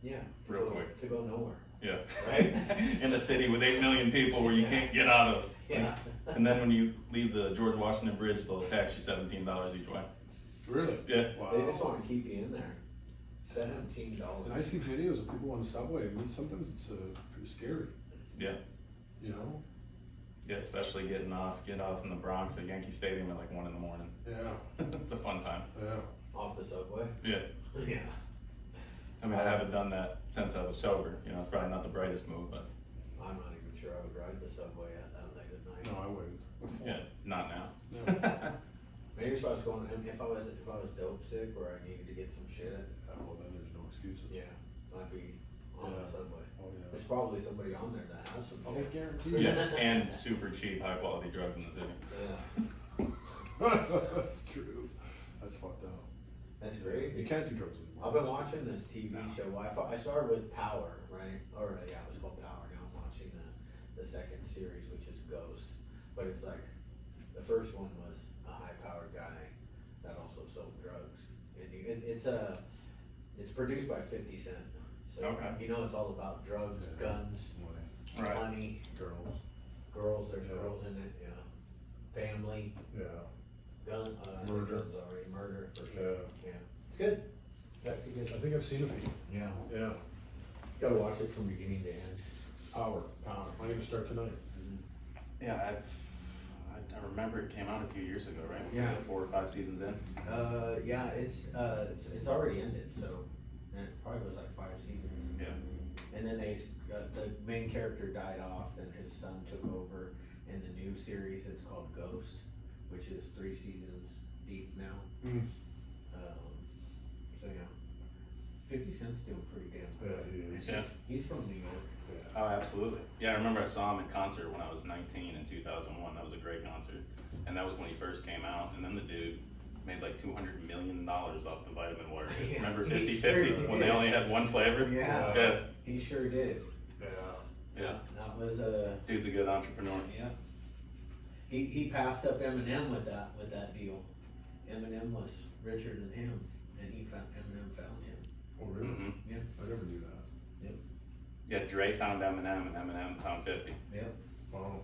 Yeah. Real quick. To go nowhere. Yeah. Right? In a city with 8 million people where you can't get out of. Yeah. And then when you leave the George Washington Bridge, they'll tax you $17 each way. Really? Yeah. Wow. They just want to keep you in there. $17. And I see videos of people on the subway. I mean, sometimes it's pretty scary. Yeah. You know? Yeah, especially getting off in the Bronx at Yankee Stadium at like 1 in the morning. Yeah. It's a fun time. Yeah. Off the subway? Yeah. Yeah. I mean, I haven't done that since I was sober. You know, it's probably not the brightest move, but I'm not even sure I would ride the subway at that late at night. No, I wouldn't. yeah, not now. No. Maybe if I was going, if I was dope sick or I needed to get some shit, Well, then there's no excuses. yeah, I'd be on the subway. Oh, yeah. There's probably somebody on there that has some Oh, shit. guarantee. Yeah, and super cheap, high quality drugs in the city. Yeah, That's true. That's fucked up. that's crazy. You can't do drugs anymore. I've been watching this TV show. Well, I started with Power, right? Or yeah, it was called Power. Now I'm watching the second series, which is Ghost. But it's like the first one was a high-powered guy that also sold drugs, and it's produced by 50 Cent. So Okay. you know it's all about drugs, guns, Right. money, Girls. girls. There's Yeah. girls in it. Yeah, family, Yeah. gun, Murder. guns already, murder for sure. Yeah. Yeah, it's good. It's actually good. I think I've seen a few. Yeah. Yeah. Gotta watch it from beginning to end. Power. I'm gonna start tonight. Yeah, I remember it came out a few years ago, right? Was it Yeah. like 4 or 5 seasons in? Yeah, it's already ended, so and it probably was like 5 seasons. Yeah. And then the main character died off, then his son took over. In the new series, it's called Ghost, which is 3 seasons deep now. Mm. So yeah, 50 Cent's doing pretty damn Yeah, good. he is. Yeah. He's from New York. Yeah. Oh, absolutely. Yeah, I remember I saw him in concert when I was 19 in 2001. That was a great concert. And that was when he first came out. And then the dude made like $200 million off the vitamin water. Yeah, Remember he 50/50 sure when they did. only had one flavor? Yeah. Yeah. He sure did. Yeah. Yeah. That was Dude's a good entrepreneur. yeah. He passed up Eminem with that deal. Eminem was richer than him, and Eminem found him. Oh, really? hmm Yeah. I never knew that. Yeah, Dre found Eminem and Eminem found 50. Yep. Wow.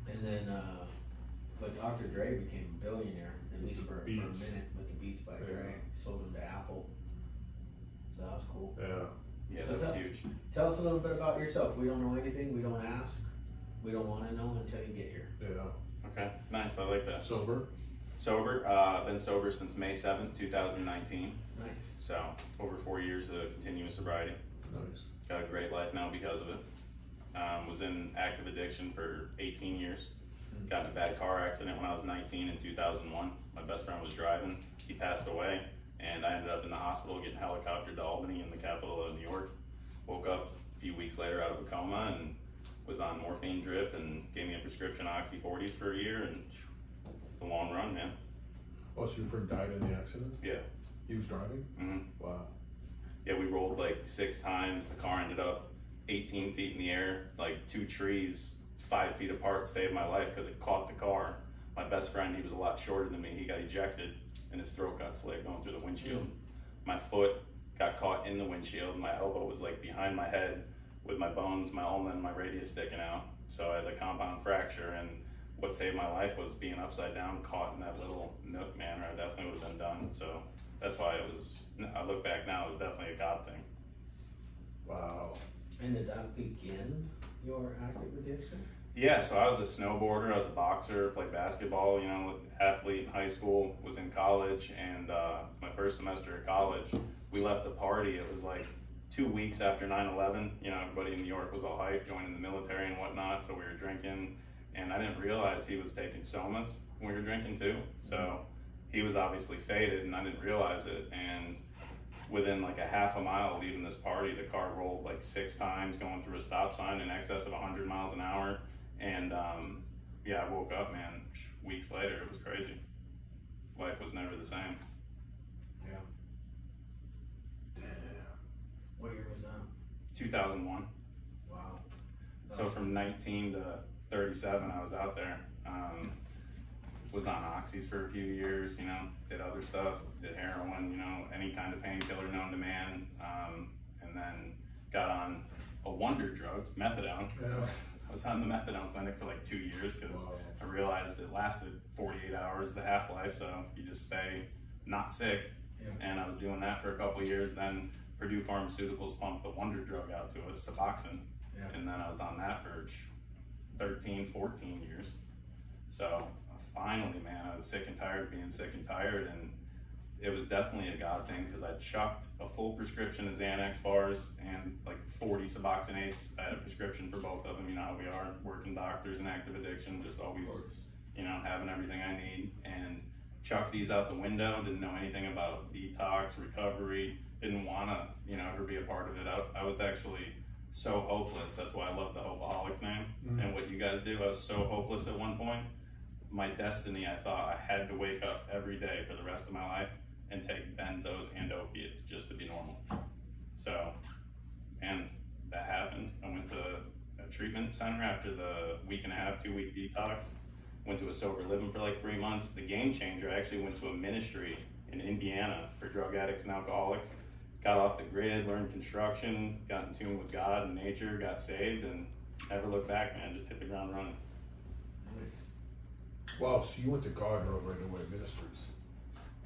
And then, but Dr. Dre became a billionaire, at least for a minute, with the Beats by Dre. Yeah. Sold them to Apple. So that was cool. Yeah. Yeah, So that was tell- huge. Tell us a little bit about yourself. We don't know anything. We don't ask. We don't want to know until you get here. Yeah. Okay, nice. I like that. Sober? Sober. Been sober since May 7th, 2019. Nice. So over 4 years of continuous sobriety. Nice. Got a great life now because of it. Was in active addiction for 18 years. Got in a bad car accident when I was 19 in 2001. My best friend was driving. He passed away, and I ended up in the hospital getting helicoptered to Albany in the capital of New York. Woke up a few weeks later out of a coma and was on morphine drip and gave me a prescription Oxy 40s for a year, and it's a long run, man. Oh, so your friend died in the accident? Yeah. He was driving? hmm Wow. Yeah, we rolled like 6 times. The car ended up 18 feet in the air, like 2 trees 5 feet apart saved my life because it caught the car. My best friend, he was a lot shorter than me. He got ejected and his throat got slit going through the windshield. My foot got caught in the windshield. My elbow was like behind my head with my bones, my ulna and my radius sticking out. So I had a compound fracture, and what saved my life was being upside down, caught in that little nook, man, or I definitely would have been done. So that's why I look back now, it was definitely a God thing. Wow. And did that begin your active addiction? Yeah, so I was a snowboarder, I was a boxer, played basketball, you know, athlete in high school, was in college, and my first semester of college, we left a party. It was like 2 weeks after 9/11, you know, everybody in New York was all hyped, joining the military and whatnot, so we were drinking, and I didn't realize he was taking somas when we were drinking too, so he was obviously faded, and I didn't realize it, and within like a half a mile leaving this party, the car rolled like 6 times going through a stop sign in excess of 100 miles an hour. And yeah, I woke up, man, weeks later. It was crazy. Life was never the same. Yeah. Damn. What year was that? 2001. Wow. So from 19 to 37, I was out there. Was on oxys for a few years, you know, did other stuff, did heroin, you know, any kind of painkiller known to man. And then wonder drug, methadone. Yeah. I was on the methadone clinic for like 2 years because Wow. I realized it lasted 48 hours, the half-life, so you just stay not sick. Yeah. And I was doing that for a couple of years. Then Purdue Pharmaceuticals pumped the wonder drug out to us, Suboxone. Yeah. And then I was on that for 13, 14 years. So finally, man, I was sick and tired of being sick and tired, and it was definitely a God thing because I chucked a full prescription of Xanax bars and like 40 Suboxonates. I had a prescription for both of them. You know how we are, working doctors and active addiction, just always, you know, having everything I need. And chucked these out the window, didn't know anything about detox, recovery, didn't want to, you know, ever be a part of it. I was actually so hopeless. That's why I love the Hopeaholics name and what you guys do. I was so hopeless at one point. My destiny, I thought I had to wake up every day for the rest of my life and take benzos and opiates just to be normal. So, and that happened. I went to a treatment center after the week and a half, 2 week detox. Went to a sober living for like 3 months. The game changer, I actually went to a ministry in Indiana for drug addicts and alcoholics. Got off the grid, learned construction, got in tune with God and nature, got saved, and never looked back, man. Just hit the ground running. Wow, so you went to God right away, ministries.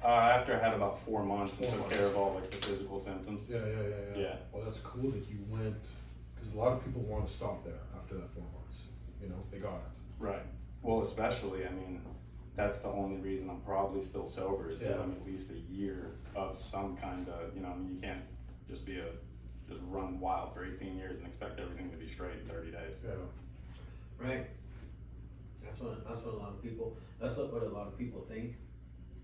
After I had about 4 months and 4 took months. care of all like the physical symptoms. Yeah. Yeah. Well, that's cool that you went, because a lot of people want to stop there after that 4 months. You know, they got it. Right. Well, especially, I mean, that's the only reason I'm probably still sober is doing at least a year of some kind of, you know, I mean, you can't just just run wild for 18 years and expect everything to be straight in 30 days. Yeah. Right. That's what a lot of people, that's what a lot of people think.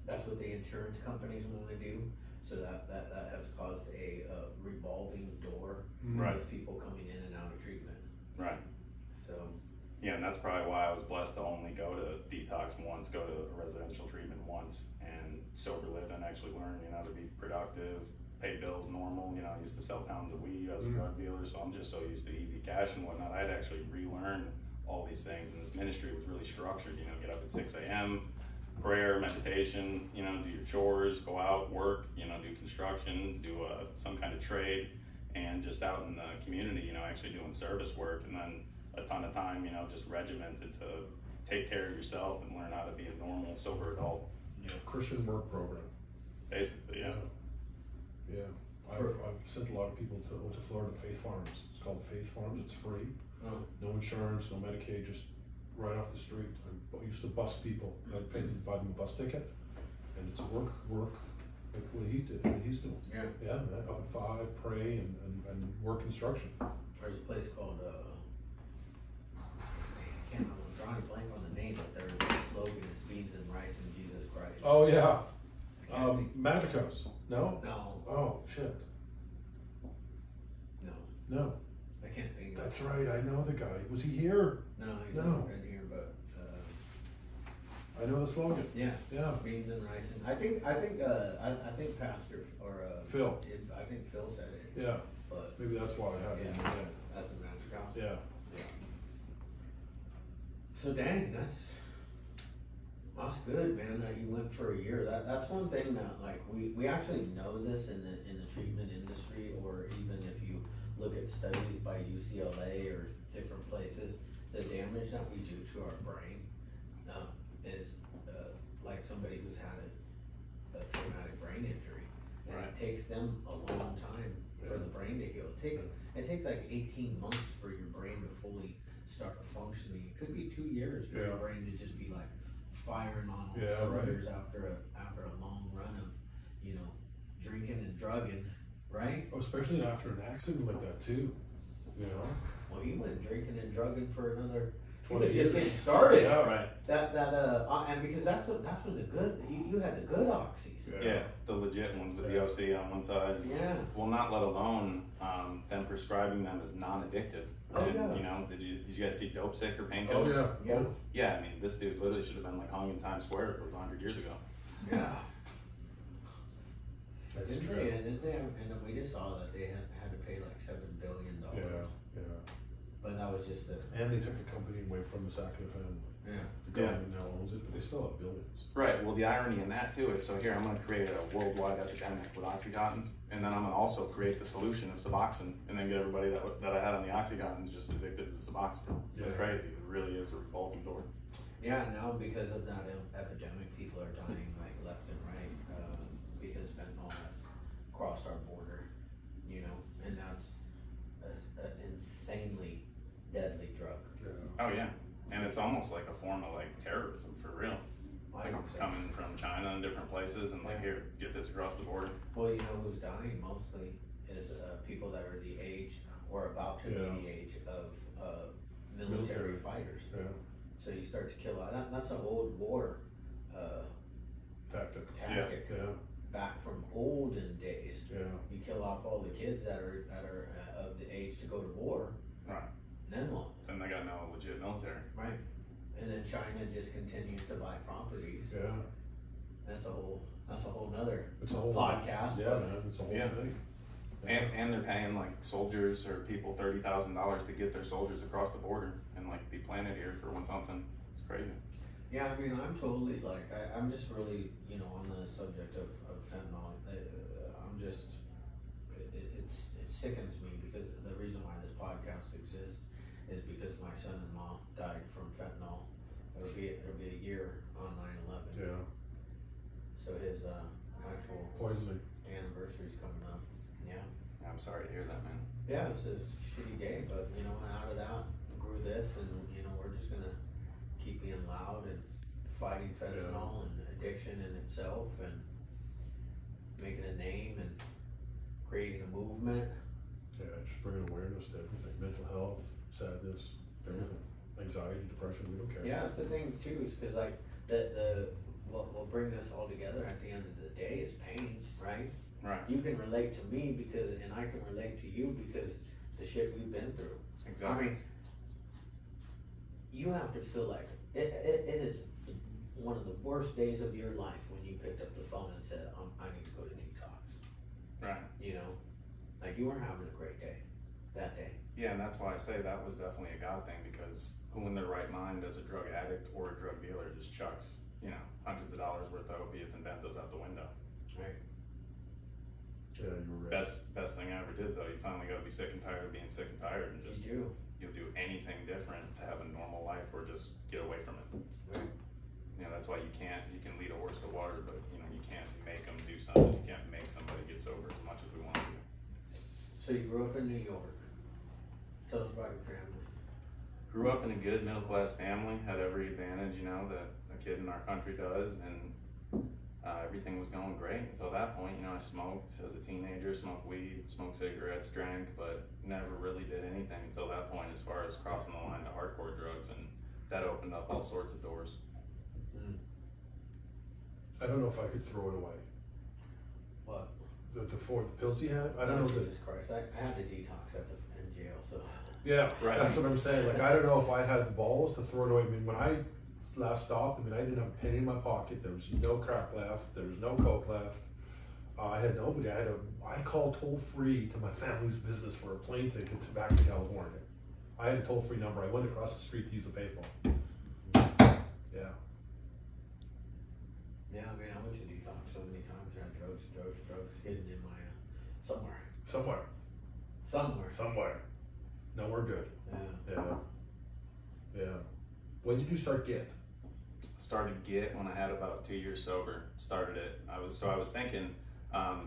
That's what the insurance companies want to do. So that has caused a revolving door Right. of people coming in and out of treatment. Right. So, Yeah, and that's probably why I was blessed to only go to detox once, go to a residential treatment once, and sober living, actually learn, you know, to be productive, pay bills normal. You know, I used to sell pounds of weed, I was a drug dealer, so I'm just so used to easy cash and whatnot. I had to actually relearn all these things, and this ministry was really structured, you know, get up at 6 a.m., prayer, meditation, you know, do your chores, go out, work, you know, do construction, do some kind of trade, and just out in the community, you know, actually doing service work, and then a ton of time, you know, just regimented to take care of yourself and learn how to be a normal, sober adult. Yeah. Christian work program. Basically, yeah. Yeah. I've sent a lot of people to Florida Faith Farms. It's called Faith Farms. It's free. No insurance, no Medicaid, just right off the street. I used to bus people. I'd pay them, buy them a bus ticket, and it's work like what he did, what he's doing. yeah. Yeah, man. Up at 5, pray and work construction. There's a place called, I'm drawing a blank on the name, but their slogan is beans and rice and Jesus Christ. Oh yeah. I can't think- Magic House. No. No, Oh shit. No. I can't think of it. That's right. I know the guy. Was he here? No, he's No. not been here, but, I know the slogan. yeah, Yeah. beans and rice, and I think Pastor, or, Phil. I think Phil said it, Yeah. but Maybe that's why I have it in my head. that's the magic house. Yeah. Yeah. So dang, that's good, man, that you went for a year. That's one thing that, like, we actually know this in the treatment industry, or even if you look at studies by UCLA or different places, the damage that we do to our brain is like somebody who's had a traumatic brain injury, and Right. it takes them a long time for the brain to heal. It takes like 18 months for your brain to fully start functioning. It could be 2 years for your Yeah. brain to just be like firing on all Yeah, cylinders after a long run of, you know, drinking and drugging, right? Oh, especially after an accident like that too. You know. Well, he went drinking and drugging for another. He 20 was just years. getting started. Yeah. Right. And because that's when the good you had the good oxys. Yeah, the legit ones with the Yeah. OC on one side. Yeah. Well, not let alone them prescribing them as non-addictive. Oh, And, yeah. you know, did you guys see Dope Sick or Painkiller? Oh yeah. Yeah. Both. Yeah, I mean, this dude literally should have been like hung in Times Square if it was 100 years ago. Yeah. That's Didn't true. they? And we just saw that they had to pay like $7 billion. Yeah. But that was just a, And they took the company away from the Sackler family. yeah. The government now owns it, but they still have billions. Right. Well, the irony in that too is, so here I'm going to create a worldwide epidemic with OxyContins, and then I'm going to also create the solution of Suboxone, and then get everybody that I had on the OxyContins just addicted to the Suboxone. It's Yeah. crazy. It really is a revolving door. Yeah, now because of that epidemic, people are dying like left and right, because fentanyl has crossed our border, you know, and now it's an insanely deadly drug. Yeah. Oh yeah, and it's almost like a form of like terrorism for real. I Like think so. coming from China and different places, and like, here, get this across the border. Well, you know who's dying mostly is people that are the age or about to be Yeah. the age of military fighters. Yeah. So you start to kill that's an old war Tactic. tactic Yeah. back from olden days. Yeah. You kill off all the kids that are of the age to go to war. Right. Then what? Then they got no legit military. Right. And then China just continues to buy properties. Yeah. That's a whole nother It's a whole podcast. Yeah, man. It's a whole Yeah. thing. And they're paying like soldiers or people $30,000 to get their soldiers across the border and like be planted here for something. It's crazy. Yeah, I mean, I'm totally like, I'm just really, you know, on the subject of fentanyl. I'm just, it sickens me because the reason why this podcast exists is because my son-in-law died from fentanyl. It'll be a year on 9/11. Yeah. So his actual Poisoning. anniversary's coming up. Yeah. I'm sorry to hear that, man. Yeah, it's a shitty day, but you know, out of that grew this, and you know, we're just gonna keep being loud and fighting fentanyl and addiction in itself, and making a name and creating a movement. Yeah, just bringing awareness to everything. Mental health, sadness, everything. Anxiety, depression, we don't care. Yeah, that's the thing too, is because like what will bring this all together at the end of the day is pain, right? Right. You can relate to me and I can relate to you because the shit we've been through. Exactly. I mean, you have to feel like it is one of the worst days of your life when you picked up the phone and said, I need to go to detox. Right. You know, like you weren't having a great day that day. Yeah, and that's why I say that was definitely a God thing, because who in their right mind as a drug addict or a drug dealer just chucks, you know, hundreds of dollars worth of opiates and benzos out the window. Right. Yeah, you were right. Best thing I ever did though. You finally got to be sick and tired of being sick and tired, and just You do. you'll do anything different to have a normal life or just get away from it. Right. You know, that's why you can lead a horse to water, but you know, you can't make them do something. You can't make somebody get sober as much as we want to. So you grew up in New York. Tell us about your family. Grew up in a good middle class family, had every advantage, you know, that a kid in our country does, and everything was going great until that point. You know, I smoked as a teenager, smoked weed, smoked cigarettes, drank, but never really did anything until that point as far as crossing the line to hardcore drugs, and that opened up all sorts of doors. I don't know if I could throw it away. What? The pills he had? I don't know. Jesus Christ. I had the detox in jail, so. Yeah, Right. That's what I'm saying. Like, I don't know if I had the balls to throw it away. I mean, when I last stopped, I mean, I didn't have a penny in my pocket. There was no crack left. There was no coke left. I had nobody. I called toll free to my family's business for a plane ticket to back to California. I had a toll free number. I went across the street to use a payphone. Yeah. Yeah, I mean, I went to detox so many times. I had drugs hidden in my, Somewhere. No, we're good. Yeah. Yeah. When did you start Get? Started Get when I had about 2 years sober. Started it. I was thinking, I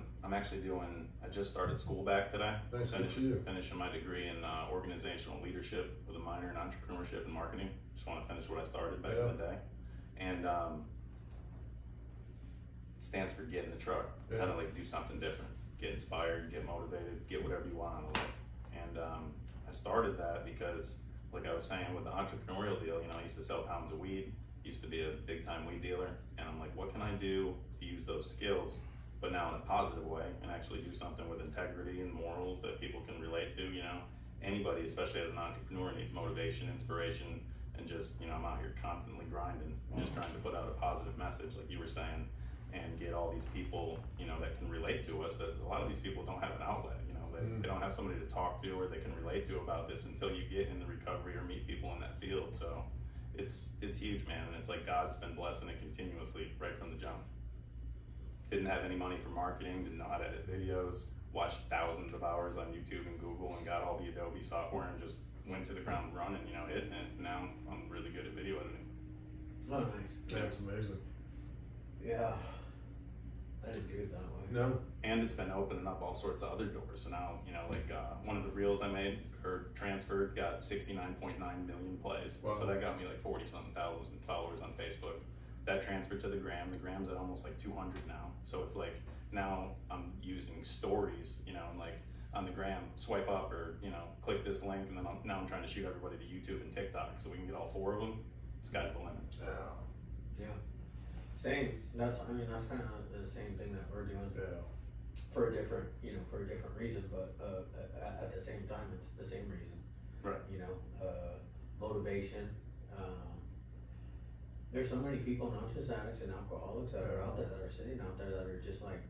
just started school back today. Nice, good for you. Finishing my degree in organizational leadership with a minor in entrepreneurship and marketing. Just want to finish what I started back in the day. And it stands for get in the truck. Yeah. Kind of like do something different. Get inspired, get motivated, get whatever you want out of life. And I started that because, like I was saying, with the entrepreneurial deal, you know, I used to sell pounds of weed, used to be a big time weed dealer, and I'm like, what can I do to use those skills, but now in a positive way, and actually do something with integrity and morals that people can relate to. You know, anybody, especially as an entrepreneur, needs motivation, inspiration, and just, you know, I'm out here constantly grinding, just trying to put out a positive message, like you were saying, and get all these people, you know, that can relate to us. That a lot of these people don't have an outlet. You know, They don't have somebody to talk to or they can relate to about this until you get in the recovery or meet people in that field. So it's huge, man, and it's like God's been blessing it continuously right from the jump. Didn't have any money for marketing, didn't know how to edit videos, watched thousands of hours on YouTube and Google and got all the Adobe software and just went to the ground running, you know, hitting it. Now I'm really good at video editing. Oh, nice. Yeah, it's amazing. Yeah. I didn't do it that way. No. And it's been opening up all sorts of other doors. So now, you know, like one of the reels I made or transferred got 69.9 million plays. Wow. So that got me like 40-something thousand followers on Facebook. That transferred to the Gram. The Gram's at almost like 200 now. So it's like now I'm using stories, you know, and like on the Gram, swipe up or, you know, click this link, and then now I'm trying to shoot everybody to YouTube and TikTok so we can get all 4 of them. Sky's the limit. Yeah. Yeah. Same. That's kind of the same thing that we're doing Yeah. for a different reason, but at the same time, it's the same reason. Right. You know, motivation. There's so many people, not just addicts and alcoholics, that are out there that are sitting out there that are just like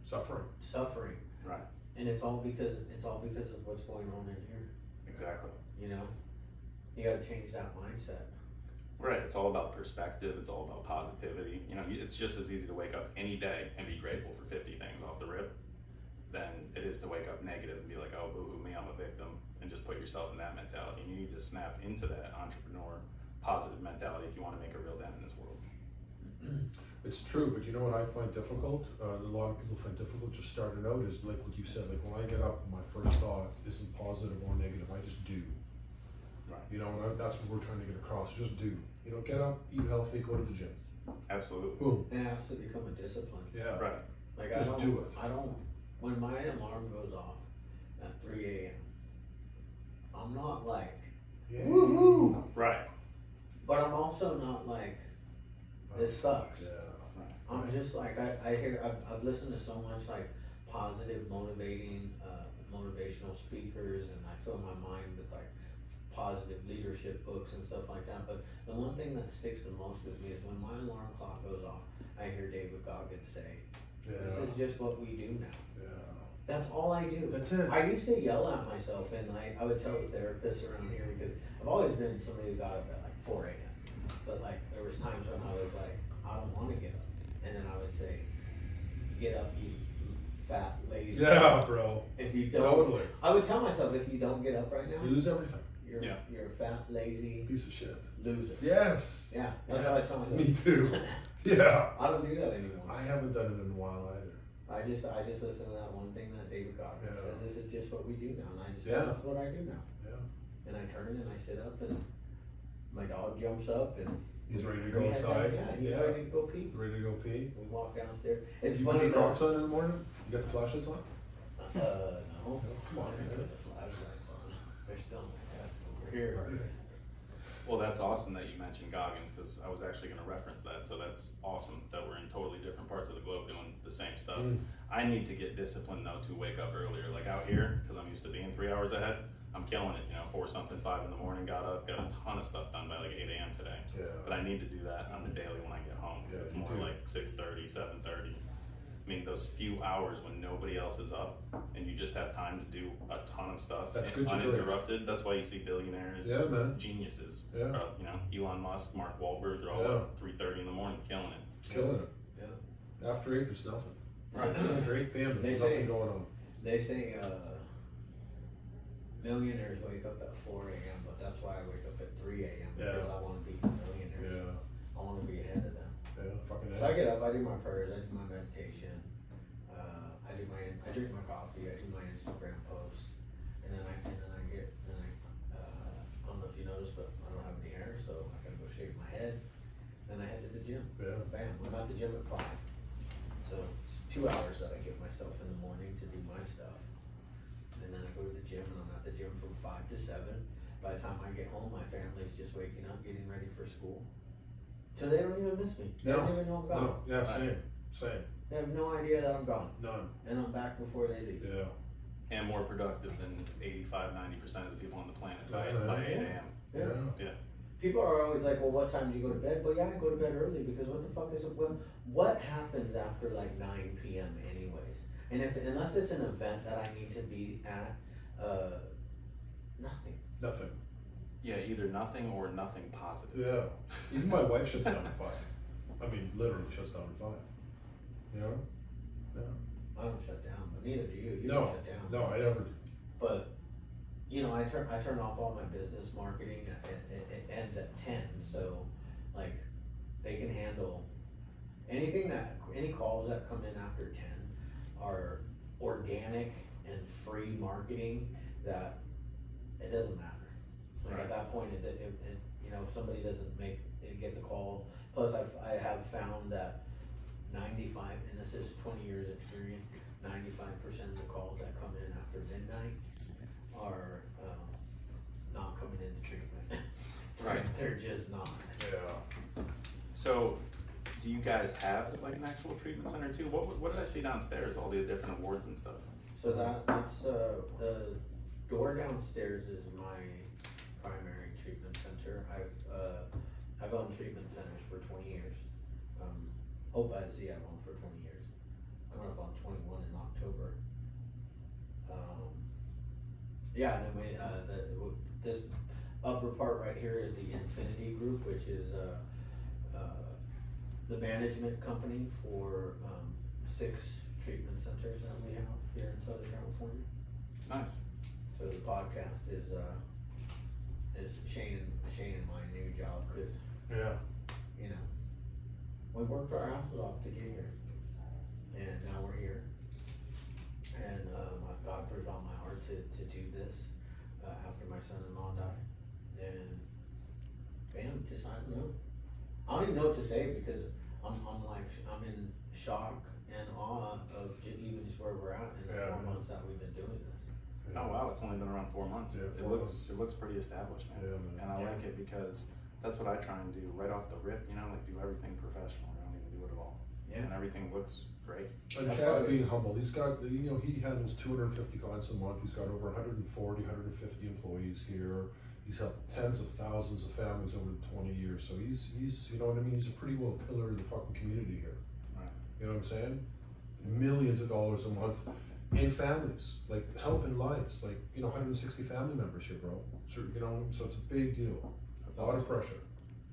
suffering. Right. And it's all because of what's going on in here. Exactly. You know, you got to change that mindset. Right, it's all about perspective, it's all about positivity. You know, it's just as easy to wake up any day and be grateful for 50 things off the rip than it is to wake up negative and be like, oh, boo-hoo, me, I'm a victim, and just put yourself in that mentality. You need to snap into that entrepreneur, positive mentality if you want to make a real dent in this world. It's true, but you know what I find difficult? A lot of people find difficult just starting out is like what you said, like when I get up, my first thought isn't positive or negative, I just do. Right. You know, and that's what we're trying to get across, just do. You know, get up, eat healthy, go to the gym. Absolutely. Boom. It has to become a discipline. Yeah. Right. Like Just do it. When my alarm goes off at 3 a.m., I'm not like, Yeah. woohoo! Right. But I'm also not like, this sucks. Yeah. I'm just like, I've listened to so much like positive, motivating, motivational speakers, and I fill my mind with like positive leadership books and stuff like that. But the one thing that sticks the most with me is when my alarm clock goes off, I hear David Goggins say, "This is just what we do now." Yeah. That's all I do. That's it. I used to yell at myself, and I would tell the therapists around here, because I've always been somebody who got up at like 4 a.m. But like there was times when I was like, I don't want to get up, and then I would say, "Get up, you fat lazy." Yeah, bro. If you don't, Totally. I would tell myself, if you don't get up right now, You lose everything. you're a fat, lazy Piece of shit. loser. Yes. Yeah, that's how I tell myself. Me too. Yeah. I don't do that anymore. I haven't done it in a while either. I just listen to that one thing that David Goggins says. This is just what we do now, and I just Yeah. that's what I do now. Yeah. And I turn and I sit up, and my dog jumps up, and He's ready to go we head outside. down. Yeah, he's ready to go pee. Ready to go pee. We walk downstairs. It's You funny put your though. Crocs on in the morning? You got the flashlights on? No. Come on, I put the flashlights on. They're still in my desk over here. Well, that's awesome that you mentioned Goggins, because I was actually going to reference that. So that's awesome that we're in totally different parts of the globe doing the same stuff. I need to get disciplined though to wake up earlier. Like out here, because I'm used to being 3 hours ahead, I'm killing it. You know, 4 something, 5 in the morning, got up, got a ton of stuff done by like 8 a.m. today. Yeah. But I need to do that on the daily when I get home. 'Cause Yeah, it's you more do. like 6:30, 7:30. I mean, those few hours when nobody else is up and you just have time to do a ton of stuff That's good to do. uninterrupted. That's why you see billionaires, Yeah, man. geniuses. Yeah. You know, Elon Musk, Mark Wahlberg, they're all Yeah. up 3:30 in the morning killing it. Killing it. Yeah. After 8, there's nothing. Right. After 8 p.m., They there's say- nothing going on. They say millionaires wake up at 4 a.m., but that's why I wake up at 3 a.m. because Yeah. I want to beat the millionaires. Yeah. I want to be ahead of them. Yeah. Fucking So I get up, I do my prayers, I do my meditation, I drink my coffee, I do my Instagram posts, and then I don't know if you noticed, but I don't have any hair, so I gotta go shave my head. Then I head to the gym. Yeah. Bam, I'm at the gym at 5. So it's 2 hours that I give myself in the morning to do my stuff. And then I go to the gym, and I'm at the gym from 5 to 7. By the time I get home, my family's just waking up, getting ready for school. So they don't even miss me. They don't even know I'm gone. No. Yeah, same. They have no idea that I'm gone. None. And I'm back before they leave. Yeah. And more productive than 85-90% of the people on the planet by Yeah. 8 a.m. Yeah. Yeah. People are always like, well, what time do you go to bed? Well, yeah, I go to bed early because what the fuck is it? What happens after like 9 p.m. anyways? And unless it's an event that I need to be at, nothing. Nothing. Yeah, either nothing or nothing positive. Yeah. Even my wife shuts down at 5. I mean, literally shuts down at 5. You know? Yeah. I don't shut down, but neither do you. You No, don't shut down. no, I never do. But, you know, I turn off all my business marketing. It ends at 10, so like they can handle any calls that come in after 10 are organic and free marketing that it doesn't matter. Like at that point, it you know, if somebody doesn't get the call. Plus, I have found that 95, and this is 20 years experience, 95% of the calls that come in after midnight are not coming into treatment. Right. They're just not. Yeah. So, do you guys have like an actual treatment center too? What did I see downstairs? All the different awards and stuff. So that's the door downstairs is my primary treatment center. I've owned treatment centers for 20 years. Hope I'd see I've owned for 20 years. Coming up on 21 in October. Yeah, and then this upper part right here is the Infinity Group, which is the management company for 6 treatment centers that we have here in Southern California. Nice. So the podcast is Shane and my new job, because Yeah. you know we worked our asses off to get here, and now we're here. And God put it on my heart to do this after my son-in-law died, and bam, just I don't know. I don't even know what to say, because I'm in shock and awe of even just where we're at in the 4 months that we've been doing this. Oh wow, it's only been around 4 months. Yeah, It looks pretty established, man. Yeah, man. And I like it because that's what I try and do right off the rip, you know, like do everything professional. I don't even do it at all. Yeah. And everything looks great. And That's Chad's right. being humble. He's got, you know, he handles 250 clients a month. He's got over 140, 150 employees here. He's helped tens of thousands of families over the 20 years. So he's, you know what I mean? He's a pretty well pillar of the fucking community here. Right. You know what I'm saying? Millions of dollars a month in families, like helping lives, like, you know, 160 family members here, bro. So, you know, so it's a big deal. That's a lot awesome. of pressure.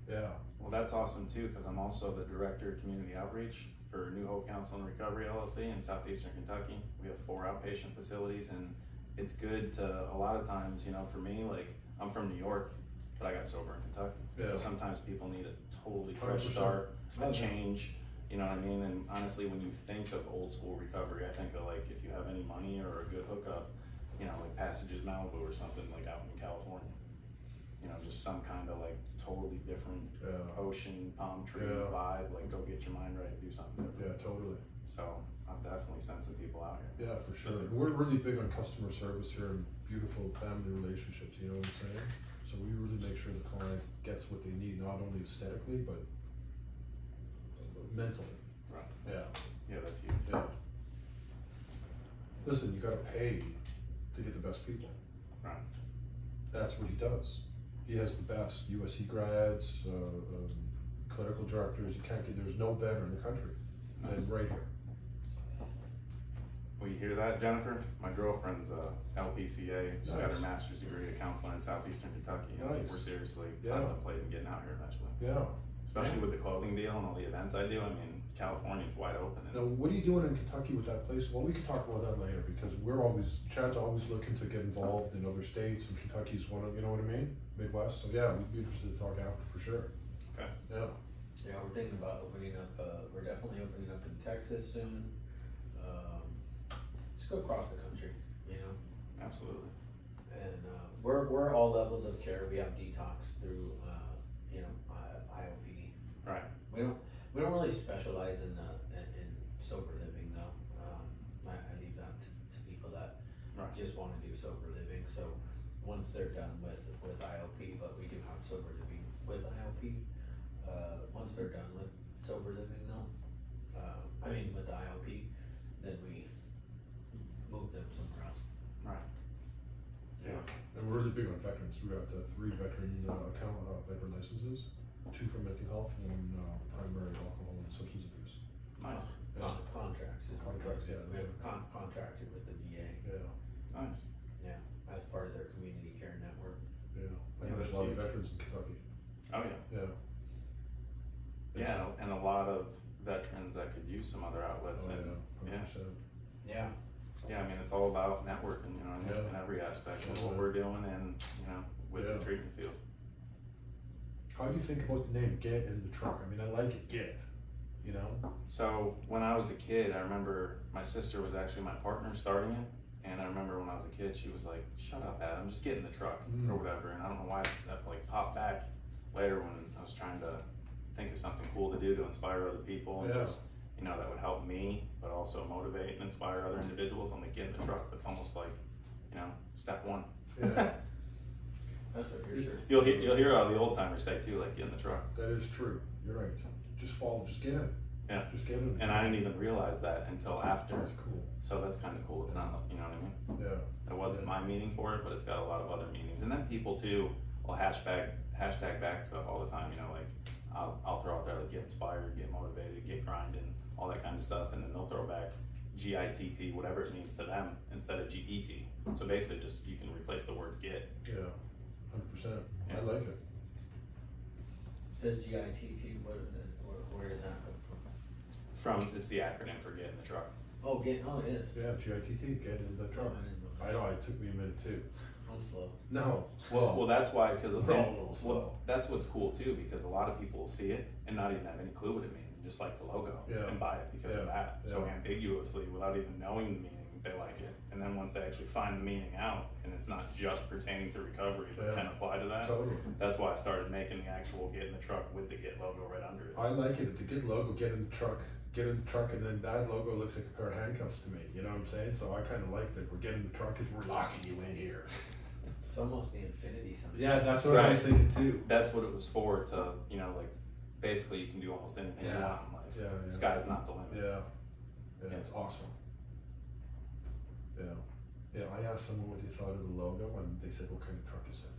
Yeah. Well, that's awesome too, because I'm also the director of community outreach for New Hope Counsel and Recovery LLC in southeastern Kentucky. We have 4 outpatient facilities, and it's good to, a lot of times, you know, for me, like I'm from New York, but I got sober in Kentucky. Yeah. So sometimes people need a totally fresh 100%. start, a Okay. change, you know what I mean? And honestly, when you think of old school recovery, I think of like if you have any money or a good hookup, you know, like Passages Malibu or something like out in California. You know, just some kind of like totally different ocean, palm tree vibe, like go get your mind right and do something different. Yeah, totally. So I'm definitely sensing people out here. Yeah, for sure. We're really big on customer service here and beautiful family relationships, you know what I'm saying? So we really make sure the client gets what they need, not only aesthetically, but mentally. Right. Yeah. Yeah, that's huge. Yeah. Listen, you gotta pay to get the best people. Right. That's what he does. He has the best USC grads, clinical directors. You can't get, there's no better in the country than right here. Well, you hear that, Jennifer? My girlfriend's LPCA. She's got her master's degree at counseling in southeastern Kentucky. And Nice. we're seriously Yeah. contemplating getting out here eventually. Yeah. Especially with the clothing deal and all the events I do. I mean, California's wide open. Now, what are you doing in Kentucky with that place? Well, we can talk about that later, because Chad's always looking to get involved in other states, and Kentucky's one of, you know what I mean? Midwest. So yeah, we'd be interested to talk after for sure. Okay. Yeah. Yeah, we're thinking about opening up, we're definitely opening up in Texas soon. Just go across the country, you know? Absolutely. And we're all levels of care. We have detox through, you know, IOP. Right. We don't really specialize in sober living though. I leave that to people that Right. just want to do sober living. So once they're done with IOP, but we do have sober living with IOP. Once they're done with sober living though, with IOP, then we move them somewhere else. Right. Yeah. And we're really big on veterans. We got 3 veteran licenses, 2 for mental health, 1 primary alcohol and substance abuse. Nice. Contracts. Contracts, yeah. We have contracted with the VA. Yeah, Nice. Yeah, as part of their community care network. yeah. I Yeah, know there's that's a lot of huge. veterans in Kentucky. Oh yeah. Yeah. Yeah, and a lot of veterans that could use some other outlets. Oh, And yeah, 100%. Yeah. yeah, I mean, it's all about networking, you know, Yeah. in every aspect of Yeah. what we're doing and, you know, with Yeah. the treatment field. How do you think about the name Get in the Truck? I mean, I like it, Get, you know? So when I was a kid, I remember my sister was actually my partner starting it. And I remember when I was a kid, she was like, "Shut up, Adam, just get in the truck," or whatever. And I don't know why that like popped back later when I was trying to think of something cool to do to inspire other people and Yeah. just, you know, that would help me, but also motivate and inspire other individuals. I'm like, get in the truck. That's almost like, you know, step one. Yeah, That's what you're sure. You'll hear all the old timers say too, like, get in the truck. that is true. You're right. Just follow, just get in. Yeah. Just get in. And I didn't even realize that until after. That's cool. So that's kind of cool. It's not, you know what I mean? Yeah. That wasn't my meaning for it, but it's got a lot of other meanings. And then people too will hashtag back stuff all the time. You know, like I'll throw out there like get inspired, get motivated, get grinding, all that kind of stuff, and then they'll throw back GITT, whatever it means to them, instead of GET. So basically, just you can replace the word get. Yeah. 100%. Yeah. I like it. Says GITT, where did that come from? It's the acronym for get in the truck. Oh, it is. Yeah, GITT, Get in the Truck. I didn't know that. I know, it took me a minute too. I'm slow. No. Well, that's why, because We're all a little slow. that's what's cool too, because a lot of people will see it and not even have any clue what it means, and just like the logo Yeah. and buy it because of Yeah. that. So Yeah. ambiguously, without even knowing the meaning, they like it. And then once they actually find the meaning out, and it's not just pertaining to recovery, but Yeah. can apply to that. Totally. That's why I started making the actual get in the truck with the get logo right under it. I like it. The Get logo, Get in the Truck, and then that logo looks like a pair of handcuffs to me. You know what I'm saying? So I kind of like that we're getting the truck because we're locking you in here. It's almost the infinity something. Yeah, that's what I was thinking too. That's what it was for, to, you know, like basically you can do almost anything you Yeah. want in life. Yeah, yeah. Sky's not the limit. Yeah. Yeah, it's awesome. Yeah. Yeah, I asked someone what they thought of the logo, and they said, "What kind of truck is it?"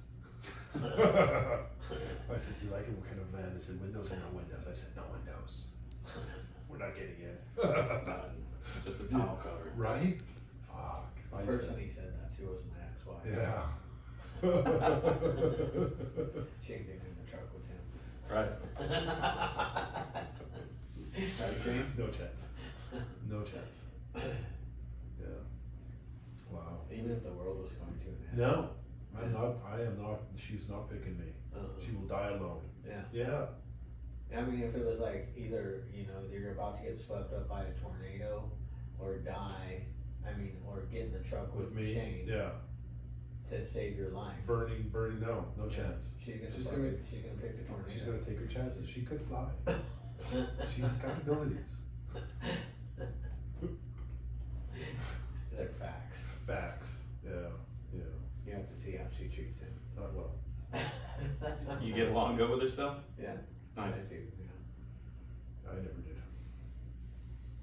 I said, "Do you like it? What kind of van?" They said, "Windows or no windows?" I said, "No windows. We're not getting in." Just a tonneau cover. Right? Fuck. The person he said that to was my ex-wife. Yeah. She ain't getting in the truck with him. Right. Right, Shane? No chance. No chance. Yeah. Wow. Even if the world was going to an end. No, I'm not. I am not. She's not picking me. She will die alone. Yeah. Yeah. I mean, if it was like either, you know, you're about to get swept up by a tornado or die, I mean, or get in the truck with me. Shane Yeah. to save your life. Burning. No chance. She's gonna She's pick the tornado. She's gonna take her chances. She could fly. She's got abilities. These are facts. Facts. Yeah. Yeah. You have to see how she treats him. Not well. You get along good with her still? Yeah. Nice. I do, yeah. I never did.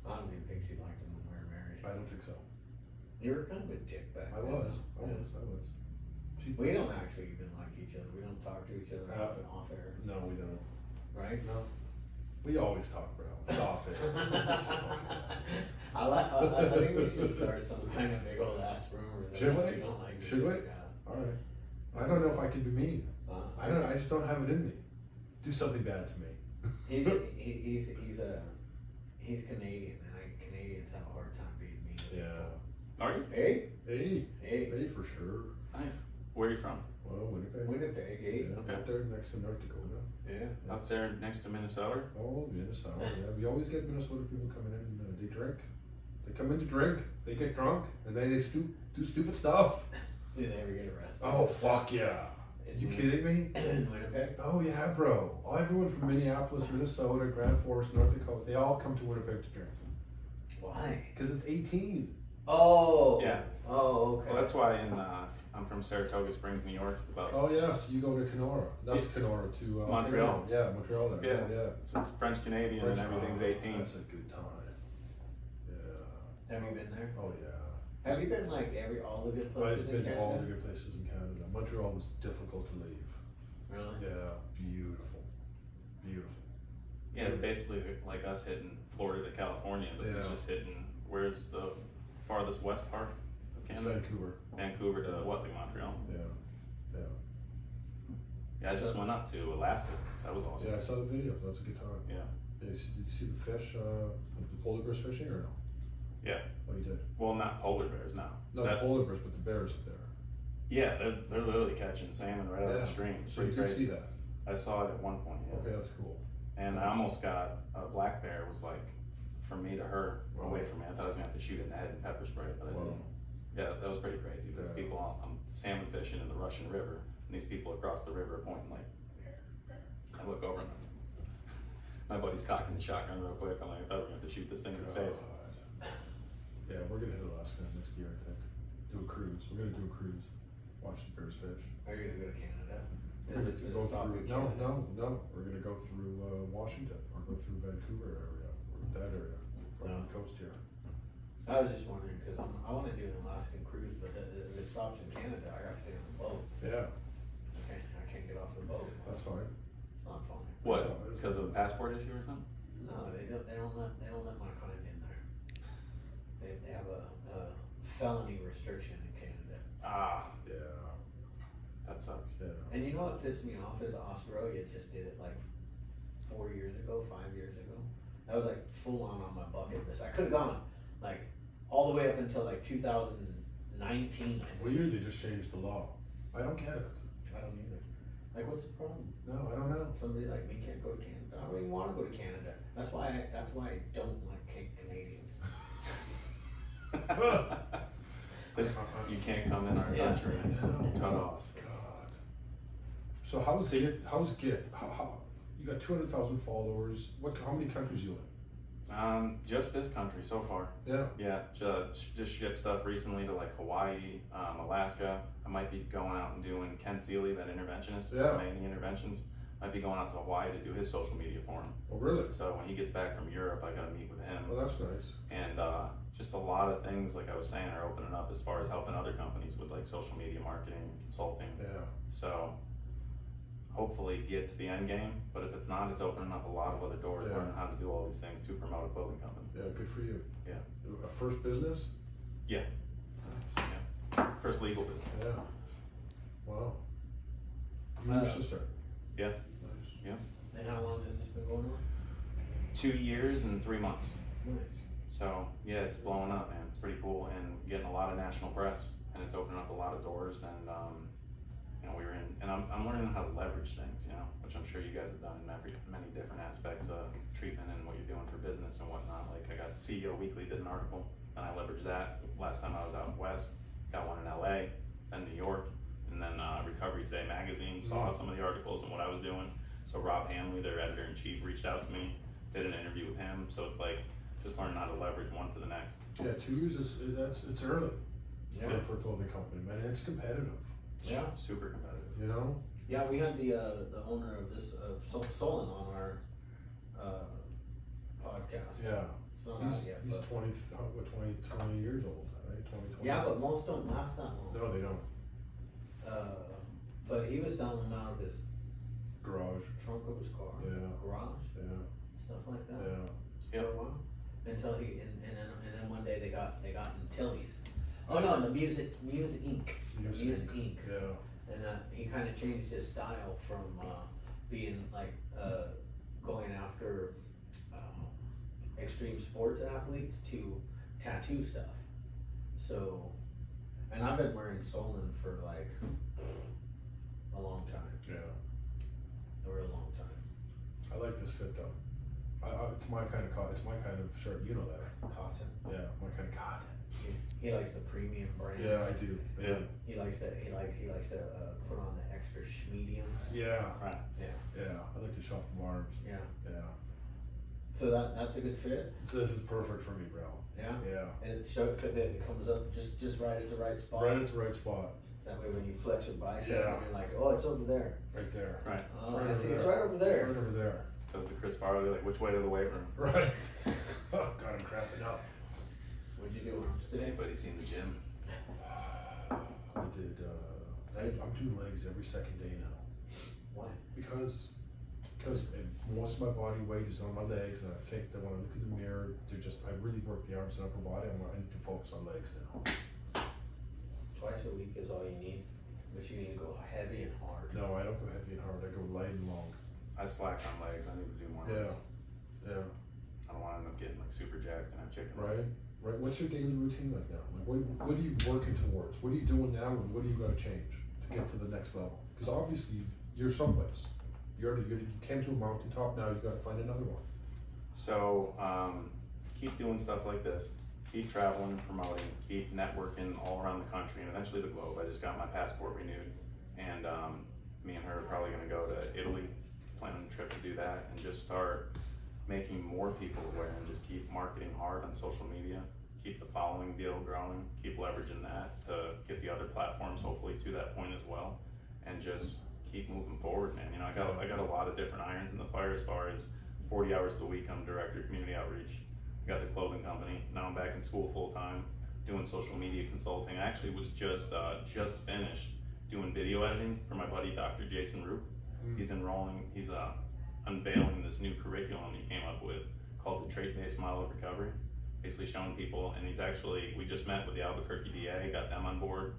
I don't even think she liked him when we were married. I don't think so. You were kind of a dick back I then. was. Yeah. We don't actually even like each other. We don't talk to each other off air, No, we don't. right? No. We always talk, bro. Stop it. I think we should start some kind of big old ass rumor. That Should we? We don't like each Should we? other. Yeah. All right. I don't know if I can be mean. I just don't have it in me. Do something bad to me. He's Canadian, and Canadians have a hard time being mean. Yeah. Are you? Hey, Hey, for sure. Nice. Where are you from? Well, Winnipeg. Winnipeg, hey. Yeah, Okay. up there next to North Dakota. Yeah. Up there next to Minnesota? Oh, Minnesota. Yeah, we always get Minnesota people coming in. They drink. They come in to drink. They get drunk, and they do stupid stuff. Did they ever get arrested? Oh fuck yeah! You kidding me? In Winnipeg? Oh yeah, bro. Everyone from Minneapolis, Minnesota, Grand Forks, North Dakota, they all come to Winnipeg to drink. Why? Because it's 18. Oh. Yeah. Oh, okay. Well, that's why I'm from Saratoga Springs, New York. It's about Oh yes, you go to Kenora, not to Kenora, to Montreal. Yeah, Montreal there. Yeah. it's French Canadian and everything's 18. That's a good time. Yeah. Have you been there? Oh yeah. Have you been like all the good places I've in been to all the Canada? good places in Canada. Montreal was difficult to leave. Really? Yeah, beautiful. Beautiful. Yeah, it's basically like us hitting Florida to California, but he's Yeah. just hitting, where's the farthest west part of It's Canada? Vancouver. Vancouver to what, like Montreal? Yeah. Yeah. Yeah, I just went up to Alaska. That was awesome. Yeah, I saw the videos. That's a good time. Yeah. Yeah, did you see the fish, the polar bears fishing or no? Yeah. Oh, you did? Well, not polar bears, no. No, the polar bears, but the bears up there. Yeah, they're literally catching salmon right out of the stream. It's So you pretty did crazy. see that? I saw it at one point, yeah. Okay, that's cool. And I almost got a black bear, was like from me to her, away from me. I thought I was gonna have to shoot it in the head and pepper spray it, but I didn't. Yeah, that was pretty crazy. There's Yeah. people I'm salmon fishing in the Russian River, and these people across the river are pointing like, I look over and my buddy's cocking the shotgun real quick. I'm like, I thought we were gonna have to shoot this thing in the face. God. Yeah, we're gonna hit Alaska next year, I think. Do a cruise. We're gonna do a cruise. Watch the bears fish. Are you gonna go to Canada? We're gonna Does go it stop through. in No, Canada? no. We're gonna go through Washington or go through Vancouver area or that area, right on the coast here. I was just wondering, cause I wanna do an Alaskan cruise, but if it stops in Canada, I gotta stay on the boat. Yeah, I can't get off the boat. that's fine. It's not fun. What? Because of a passport issue or something? No, they don't let my kind in there. They have a felony restriction in Canada. Ah, Yeah, that sucks. yeah. And you know what pissed me off is Australia just did it like 4 years ago, 5 years ago. That was like full on my bucket list. I could've gone like all the way up until like 2019, I think. Well, you they just changed the law. I don't get it. I don't either. Like, what's the problem? No, I don't know. Somebody like me can't go to Canada. I don't even want to go to Canada. That's why I don't like Canadians. You can't come in our Yeah. country. No. You're cut off. God. So how's Git? How's Git? How you got 200,000 followers? How many countries you in? Just this country so far. Yeah. Yeah, just shipped stuff recently to like Hawaii, Alaska. I might be going out and doing Ken Seeley, that interventionist, Yeah. Manny Interventions. Might be going out to Hawaii to do his social media for him. Oh, really? So when he gets back from Europe, I gotta meet with him. Well, that's nice. And just a lot of things, like I was saying, are opening up as far as helping other companies with like social media marketing, consulting. Yeah. So hopefully it gets the end game, but if it's not, it's opening up a lot of other doors, Yeah. learning how to do all these things to promote a clothing company. Yeah. Good for you. Yeah. A first business? Yeah. Yeah. First legal business. Yeah. Wow. You and your sister. Yeah. Nice. Yeah. And how long has this been going on? 2 years and 3 months. Nice. So yeah, it's blowing up, man. It's pretty cool and getting a lot of national press, and it's opening up a lot of doors. And you know, we were in, and I'm learning how to leverage things, you know, which I'm sure you guys have done in many different aspects of treatment and what you're doing for business and whatnot. Like I got CEO Weekly did an article, and I leveraged that last time I was out west. Got one in LA, then New York, and then Recovery Today magazine saw some of the articles and what I was doing. So Rob Hanley, their editor-in-chief, reached out to me, did an interview with him. So it's like just learning how to leverage one for the next. Yeah. 2 years it's early. Yeah. For a clothing company, man. It's competitive. Yeah. Super competitive. You know. Yeah, we had the owner of this Solon on our podcast. Yeah. It's not He's out yet. 20 years old. Right? 20. Yeah, but most don't last that long. No, they don't. But he was selling them out of his Garage. trunk of his car, Yeah. garage, Yeah. stuff like that. Yeah. Yep. For a while. Until then one day they got in Tilly's. Oh no, the Music Inc. Music Inc. Yeah. And he kind of changed his style from being like going after extreme sports athletes to tattoo stuff. So, and I've been wearing Solon for like a long time, Yeah. a real long time. I like this fit though. It's my kind of it's my kind of shirt. You know that. Cotton. Yeah, my kind of cotton. He likes the premium brands. Yeah, I do. Yeah. He likes to put on the extra schmediums. Yeah. Right. Yeah. I like to shuffle arms. Yeah. Yeah. So that's a good fit. This is perfect for me, bro. Yeah. Yeah. And it comes up just right at the right spot. Right at the right spot. That way when you flex your bicep, Yeah. you're like, oh, it's over there. Right there. Right. Oh, right I over see, it's there. right over It's there. right over there. Does the Chris Farley, like, which way to the weight room? Right. Oh, God, I'm cramping up. What'd you do arms Has today? anybody seen the gym? I did. I'm doing legs every second day now Why? because because most of my body weight is on my legs, and I think that when I look in the mirror, I really work the arms and upper body. I need to focus on legs now. Twice a week is all you need, but you need to go heavy and hard. No, I don't go heavy and hard. I go light and long. I slack on legs. I need to do more. Yeah, legs. yeah. I don't want to end up getting like super jacked and have chicken Right, legs. right. What's your daily routine like now? Like, what are you working towards? What are you doing now, and what do you got to change to get to the next level? Because obviously you're someplace. You came to a mountaintop. Now you got to find another one. So keep doing stuff like this. Keep traveling and promoting. Keep networking all around the country and eventually the globe. I just got my passport renewed, and me and her are probably going to go to Italy. Planning a trip to do that and just start making more people aware and just keep marketing hard on social media. Keep the following deal growing. Keep leveraging that to get the other platforms hopefully to that point as well, and just keep moving forward, man. You know, I got a lot of different irons in the fire as far as 40 hours a week. I'm director of community outreach. I got the clothing company. Now I'm back in school full time, doing social media consulting. I actually was just finished doing video editing for my buddy Dr. Jason Roop. He's unveiling this new curriculum he came up with called the Trait-Based Model of Recovery, basically showing people. And we just met with the Albuquerque DA, got them on board.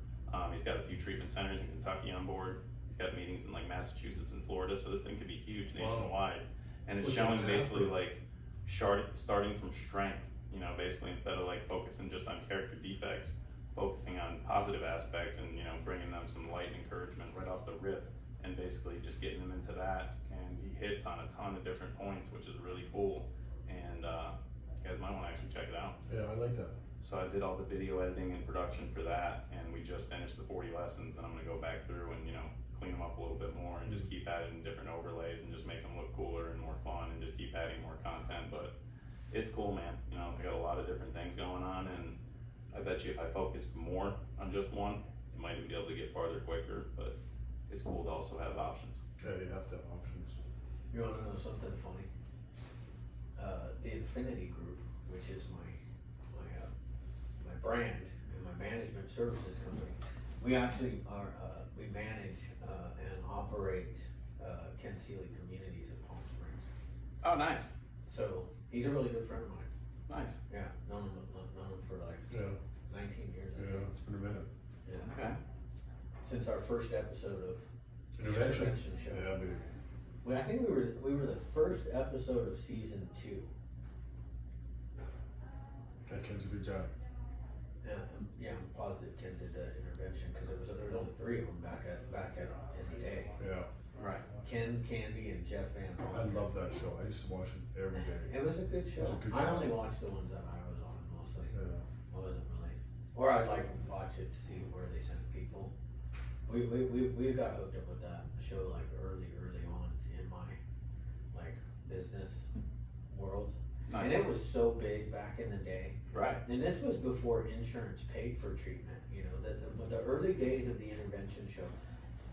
He's got a few treatment centers in Kentucky on board. He's got meetings in like Massachusetts and Florida, so this thing could be huge nationwide. And it's showing basically like starting from strength, you know, basically instead of like focusing just on character defects, focusing on positive aspects and, you know, bringing them some light and encouragement right off the rip, and basically just getting them into that. And he hits on a ton of different points, which is really cool. And you guys might want to actually check it out. Yeah, I like that. So I did all the video editing and production for that, and we just finished the 40 lessons, and I'm gonna go back through and, you know, clean them up a little bit more and just keep adding different overlays and just make them look cooler and more fun and just keep adding more content. But it's cool, man. You know, I got a lot of different things going on, and I bet you if I focused more on just one, I might even be able to get farther quicker. But it's cool to also have options. Yeah, you have to have options. You want to know something funny? The Infinity Group, which is my brand and my management services company, we actually are we manage and operate Ken Seeley Communities in Palm Springs. Oh, nice. So he's a really good friend of mine. Nice. Yeah, known him for like 19 years. I think. Yeah, it's been a minute. Yeah. Okay. Since our first episode of the Intervention. Intervention Show. Yeah, baby. Well, I think we were the first episode of season 2. That Ken's a good guy. Yeah, I'm positive Ken did the intervention because there was only 3 of them back in the day. Yeah. Right. Ken, Candy, and Jeff Van I Horn. love that show. I used to watch it every day. It was a good show. It was a good I show. only watched the ones that I was on mostly. Yeah. I wasn't really, or I'd like to watch it to see where they sent people. We got hooked up with that show like early on in my like business world. Nice. And it was so big back in the day. Right. And this was before insurance paid for treatment. You know, the early days of the intervention show,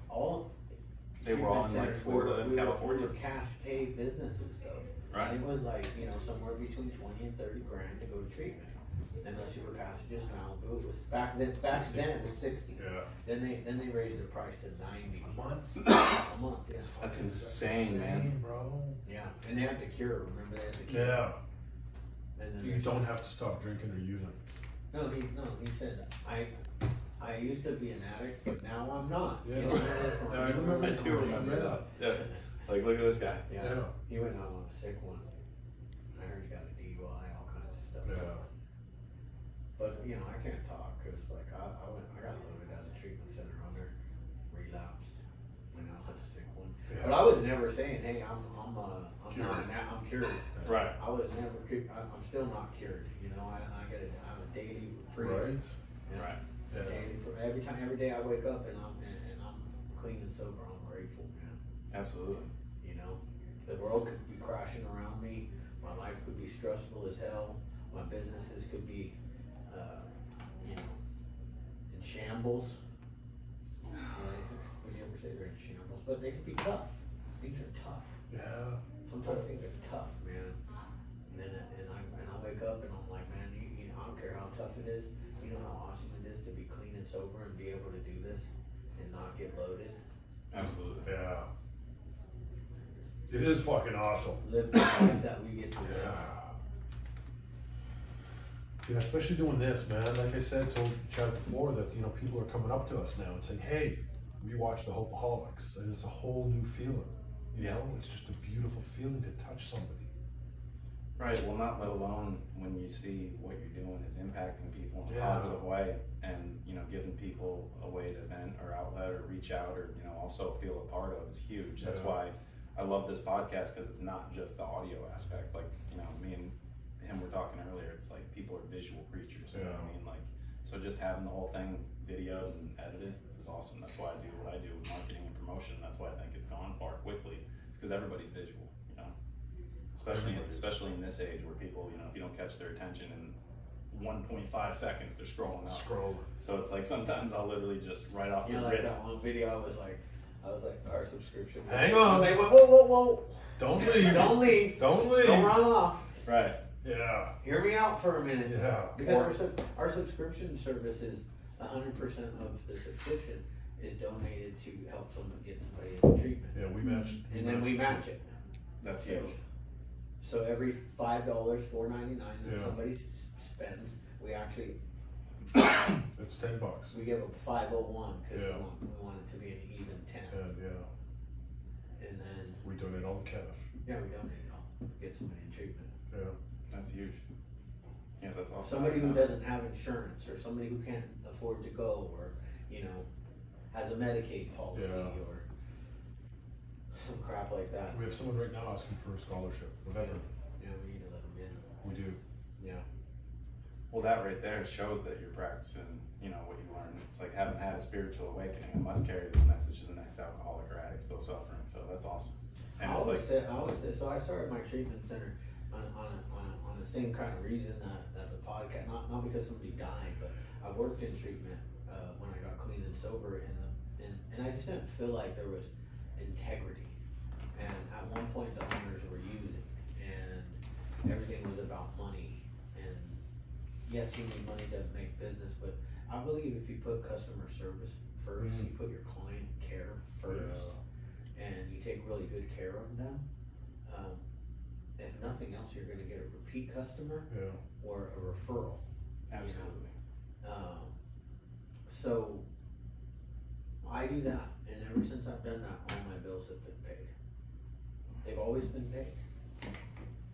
all They were all in treatment like centers Florida and California. were cash pay businesses though. Right. And it was like, you know, somewhere between 20 and 30 grand to go to treatment. Unless you were passages, Malibu, it was back then it was 60. Yeah. Then they raised the price to 90. A month? A month, yeah. That's insane, man. Bro. Yeah. And they had to cure, remember they had to cure. Yeah. And then You don't have to stop drinking or using. No, he said, I used to be an addict, but now I'm not. Yeah. You know, Yeah, I remember I do remember that. Yeah. Like, look at this guy. Yeah. Yeah. He went out on a sick one. I heard he got a DUI, all kinds of stuff. Yeah. But, you know, I can't talk, cause like I got loaded as a treatment center owner, relapsed, went out on a sick one. Yeah. But I was never saying, hey, I'm Cured. I'm cured. Right. I was never, I'm still not cured, you know, I have a daily Right? reprieve. Yeah. Right. Yeah. Daily, every day I wake up and I'm clean and sober, I'm grateful, man. Absolutely. You know, the world could be crashing around me, my life could be stressful as hell, my businesses could be, you know, in shambles. Would you ever say they're in shambles? But they could be tough. Things are tough. Yeah. Sometimes things are tough, man. And then I wake up and I'm like, man, you know, I don't care how tough it is. You know how awesome it is to be clean and sober and be able to do this and not get loaded. Absolutely. Yeah. It is fucking awesome. live the life that we get to live. Yeah, especially doing this, man. Like I said, told Chad before that, you know, people are coming up to us now and saying, hey, we watched the Hopeaholics, and it's a whole new feeling. You know, it's just a beautiful feeling to touch somebody. Right, well, not let alone when you see what you're doing is impacting people in a positive way, and, you know, giving people a way to vent or outlet or reach out or, you know, also feel a part of is huge. That's why I love this podcast, because it's not just the audio aspect. Like, you know, me and him were talking earlier, it's like people are visual creatures, you know what I mean? Like, so just having the whole thing videoed and edited is awesome. That's why I do what I do with marketing and promotion. That's why I think it's gone far quickly. It's because everybody's visual, you know? Especially in this age where people, you know, if you don't catch their attention in 1.5 seconds, they're scrolling up. So it's like sometimes I'll literally just write off the like that one video, I was like, our subscription. Hang on. I was like, whoa. Don't leave. Don't leave. Don't leave. Don't run off. Right. Yeah. Hear me out for a minute. Yeah. Because our subscription service is 100% of the subscription is donated to help someone get somebody into treatment. Yeah, we match. And then we match it. That's huge. So every $5, $4.99 that somebody spends, we actually it's $10. we give a 501 because we want it to be an even 10. And then we donate all the cash. Yeah, we donate it all. Get somebody in treatment. Yeah. That's huge. Yeah, that's awesome. Somebody who doesn't have insurance, or somebody who can't afford to go, or, you know, has a Medicaid policy, or some crap like that. We have someone right now asking for a scholarship. Whatever. Yeah, we need to let them in. We do. Yeah. Well, that right there shows that you're practicing, you know, what you learned. It's like having had a spiritual awakening. I must carry this message to the next alcoholic or addict still suffering. So that's awesome. And I always say, so I started my treatment center on the same kind of reason that the podcast, not because somebody died, but I worked in treatment when I got clean and sober, and I just didn't feel like there was integrity. And at one point the owners were using, and everything was about money. And yes, you need money to make business, but I believe if you put customer service first, you put your client care first, and you take really good care of them, if nothing else, you're gonna get a repeat customer or a referral. Absolutely. You know? So I do that, and ever since I've done that, all my bills have been paid. They've always been paid.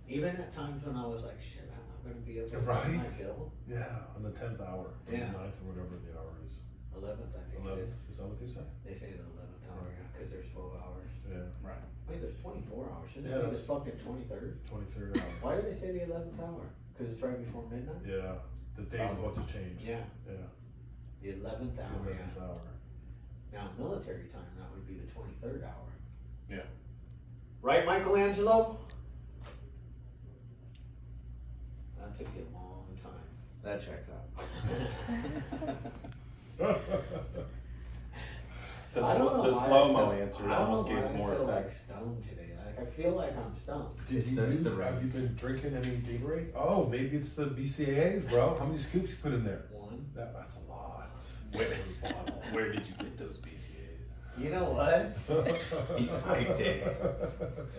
Even at times when I was like, shit, I'm not gonna be able to pay my bill. Yeah, on the 10th hour, or the 9th, or whatever the hour is. 11th, I think 11th. it is. Is that what they say? They say the 11th hour, because there's 12 hours. Yeah. Right. Wait, there's 24 hours. Shouldn't Yeah, it be the that's- fucking 23rd? 23rd hour. Why do they say the 11th hour? Because it's right before midnight? Yeah. The day's about to change. Yeah. Yeah. The 11th The hour, 11th hour. Now, military time, that would be the 23rd hour. Yeah. Right, Michelangelo? That took you a long time. That checks out. The slow-mo answer almost gave it more I feel like effect. stoned today. Like, I feel like I'm stoned. Have you been drinking any Gatorade? Oh, maybe it's the BCAAs, bro. How many scoops you put in there? One. That's a lot. Where did you get those BCAAs? You know what? He spiked it.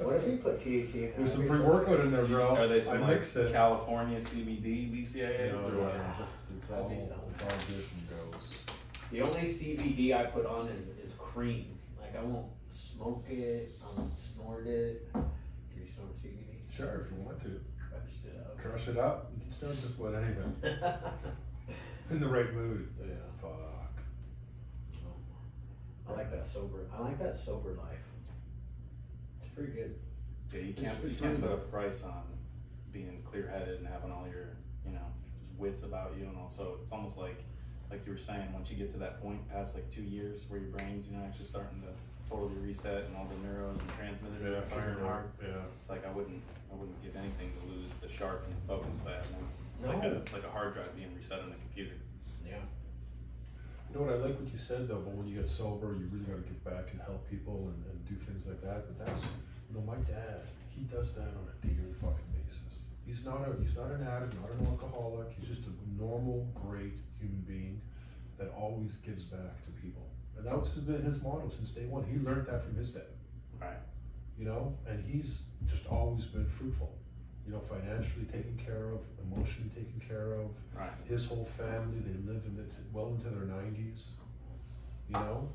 What if you put THC in There's some every pre-workout in there, bro. Are they some I like mixed it. California CBD BCAAs or what? It's That'd all be good something. and goes. The only CBD I put on is cream. Like, I won't smoke it, I won't snort it. Can you snort CBD? Sure, if you want to. Crush it up. Crush it up. You can start just about anything. In the right mood. Yeah. Fuck. I like that sober life. It's pretty good. Yeah, you It's can't put really a price on being clear-headed and having all your, you know, just wits about you, and also it's almost like you were saying, once you get to that point past like 2 years where your brain's, you know, actually starting to totally reset and all the neurons and transmitters are firing hard. Yeah. It's like I wouldn't give anything to lose the sharp and focus I have now. It's like a hard drive being reset on the computer. Yeah. You know what, I like what you said though, but when you get sober, you really gotta give back and help people and do things like that. But that's, you know, my dad, he does that on a daily fucking basis. He's not an addict, not an alcoholic. He's just a normal, great human being that always gives back to people. And that's been his motto since day one. He learned that from his dad. Right. you know, and he's just always been fruitful, you know, financially taken care of, emotionally taken care of. Right. His whole family, they live well into their 90s, you know.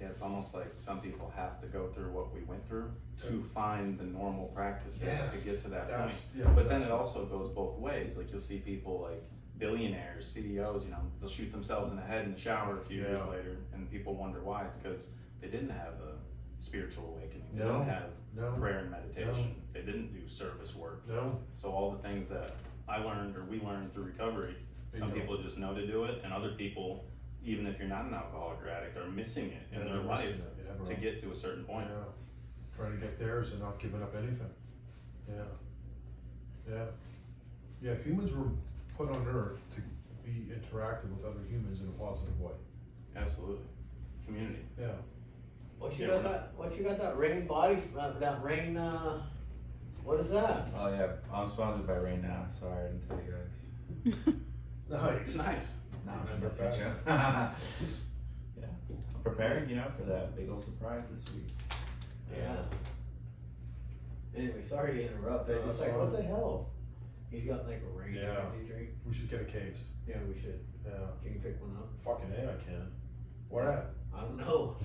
Yeah, it's almost like some people have to go through what we went through to find the normal practices to get to that point. Yeah, but then it also goes both ways. Like you'll see people like billionaires, CEOs, you know, they'll shoot themselves in the head in the shower a few years later, and people wonder why. It's because they didn't have a spiritual awakening. They didn't have prayer and meditation. They didn't do service work. So all the things that I learned or we learned through recovery, some people just know to do it, and other people, even if you're not an alcoholic or addict, are missing it in their life to get to a certain point. Yeah, trying to get theirs and not giving up anything. Yeah, humans were put on earth to be interactive with other humans in a positive way. Absolutely. Community. Yeah. What you got that Rain body, that Rain, what is that? Oh yeah, I'm sponsored by Rain now. Sorry, I didn't tell you guys. Nice. No, Remember that's that? it, yeah, I'm preparing, you know, for that big old surprise this week. Yeah. Anyway, sorry to interrupt. I No, just that's like, what fine. the hell? He's got like a Rain Yeah. energy drink. We should get a case. Yeah, we should. Yeah. Can you pick one up? Fucking A, I can. Where at? I don't know.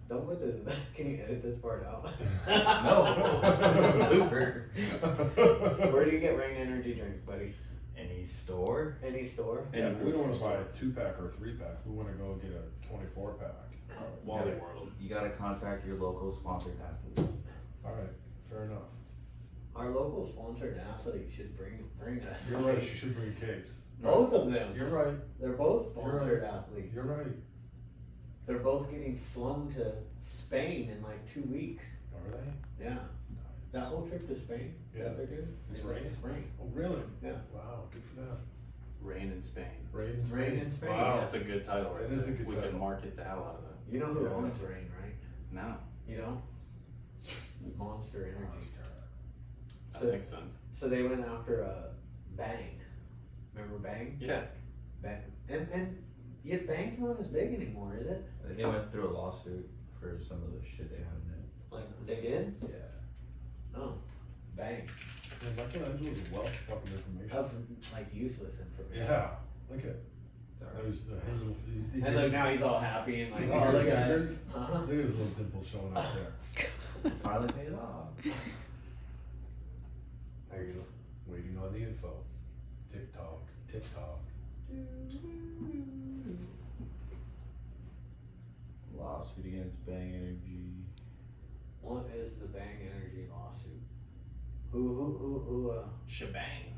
Don't put this. Can you edit this part out? No, blooper. Where do you get Rain energy drinks, buddy? Any store? Any store? Yeah, we don't want to buy a 2-pack or a 3-pack. We want to go get a 24-pack. Wally World. You gotta contact your local sponsored athlete. All right, fair enough. Our local sponsored athlete should bring us. You're right. You should bring a case. Both of them. You're right. They're both You're sponsored right. athletes. You're right. They're both getting flown to Spain in like 2 weeks. Are they? Yeah. That whole trip to Spain that they're doing. It's is Rain? It's Rain. Oh, really? Yeah. Wow, good for them. Rain in Spain. Rain in Spain. Rain in Spain. Wow, that's a good title. Right That is a there. good we title. can market the hell out of that. You know who Yeah. owns Rain, right? No, You don't? Monster Energy. that So- makes sense. So they went after Bang. Remember Bang? Yeah. Bang. And yet Bang's not as big anymore, is it? I think they went through a lawsuit for some of the shit they had in it. Like they did? Yeah. Oh. Bang. Yeah, Michelangelo's a wealth of fucking information. Of like useless information. Yeah, look at Sorry. those handle. And look, now he's all happy and like, Did oh, you look hear at it. his Uh-huh. Look at his little dimple showing up there. Finally paid off. Are you? Waiting on the info. TikTok. Lawsuit against Bang Energy. What is the Bang Energy lawsuit? Who Shebang.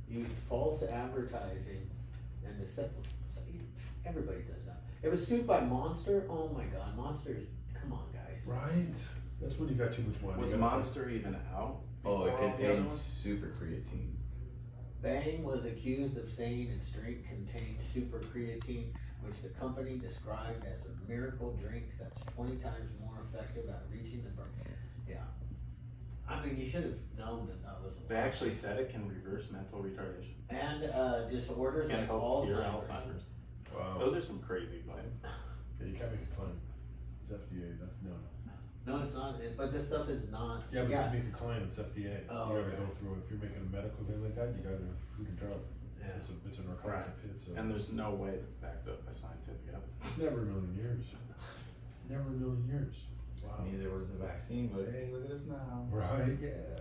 used false advertising and deception? Everybody does that. It was sued by Monster. Oh my God, Monsters! Come on, guys. Right. That's when you got too much money. Was You gotta- Monster even out? Oh, it before all the other contains ones? super creatine. Bang was accused of saying its drink contained super creatine, which the company described as a miracle drink that's 20 times more effective at reaching the brain. Yeah. I mean, you should have known that was. They actually said it can reverse mental retardation. And disorders Can like help cure Alzheimer's. Alzheimer's. Wow. Those are some crazy claims. Yeah, you can't make a claim. It's FDA. That's no. No, it's not. But this stuff is not. Yeah, but if you make a claim, it's FDA. Oh, you gotta okay. go through. If you're making a medical thing like that, you gotta Food and Drug. Yeah. It's a narcotic. It's a, And there's no way that's backed up by scientific evidence. never in a million years. Never in a million years. Wow. Neither was the vaccine, but hey, look at us now. Right? Yeah.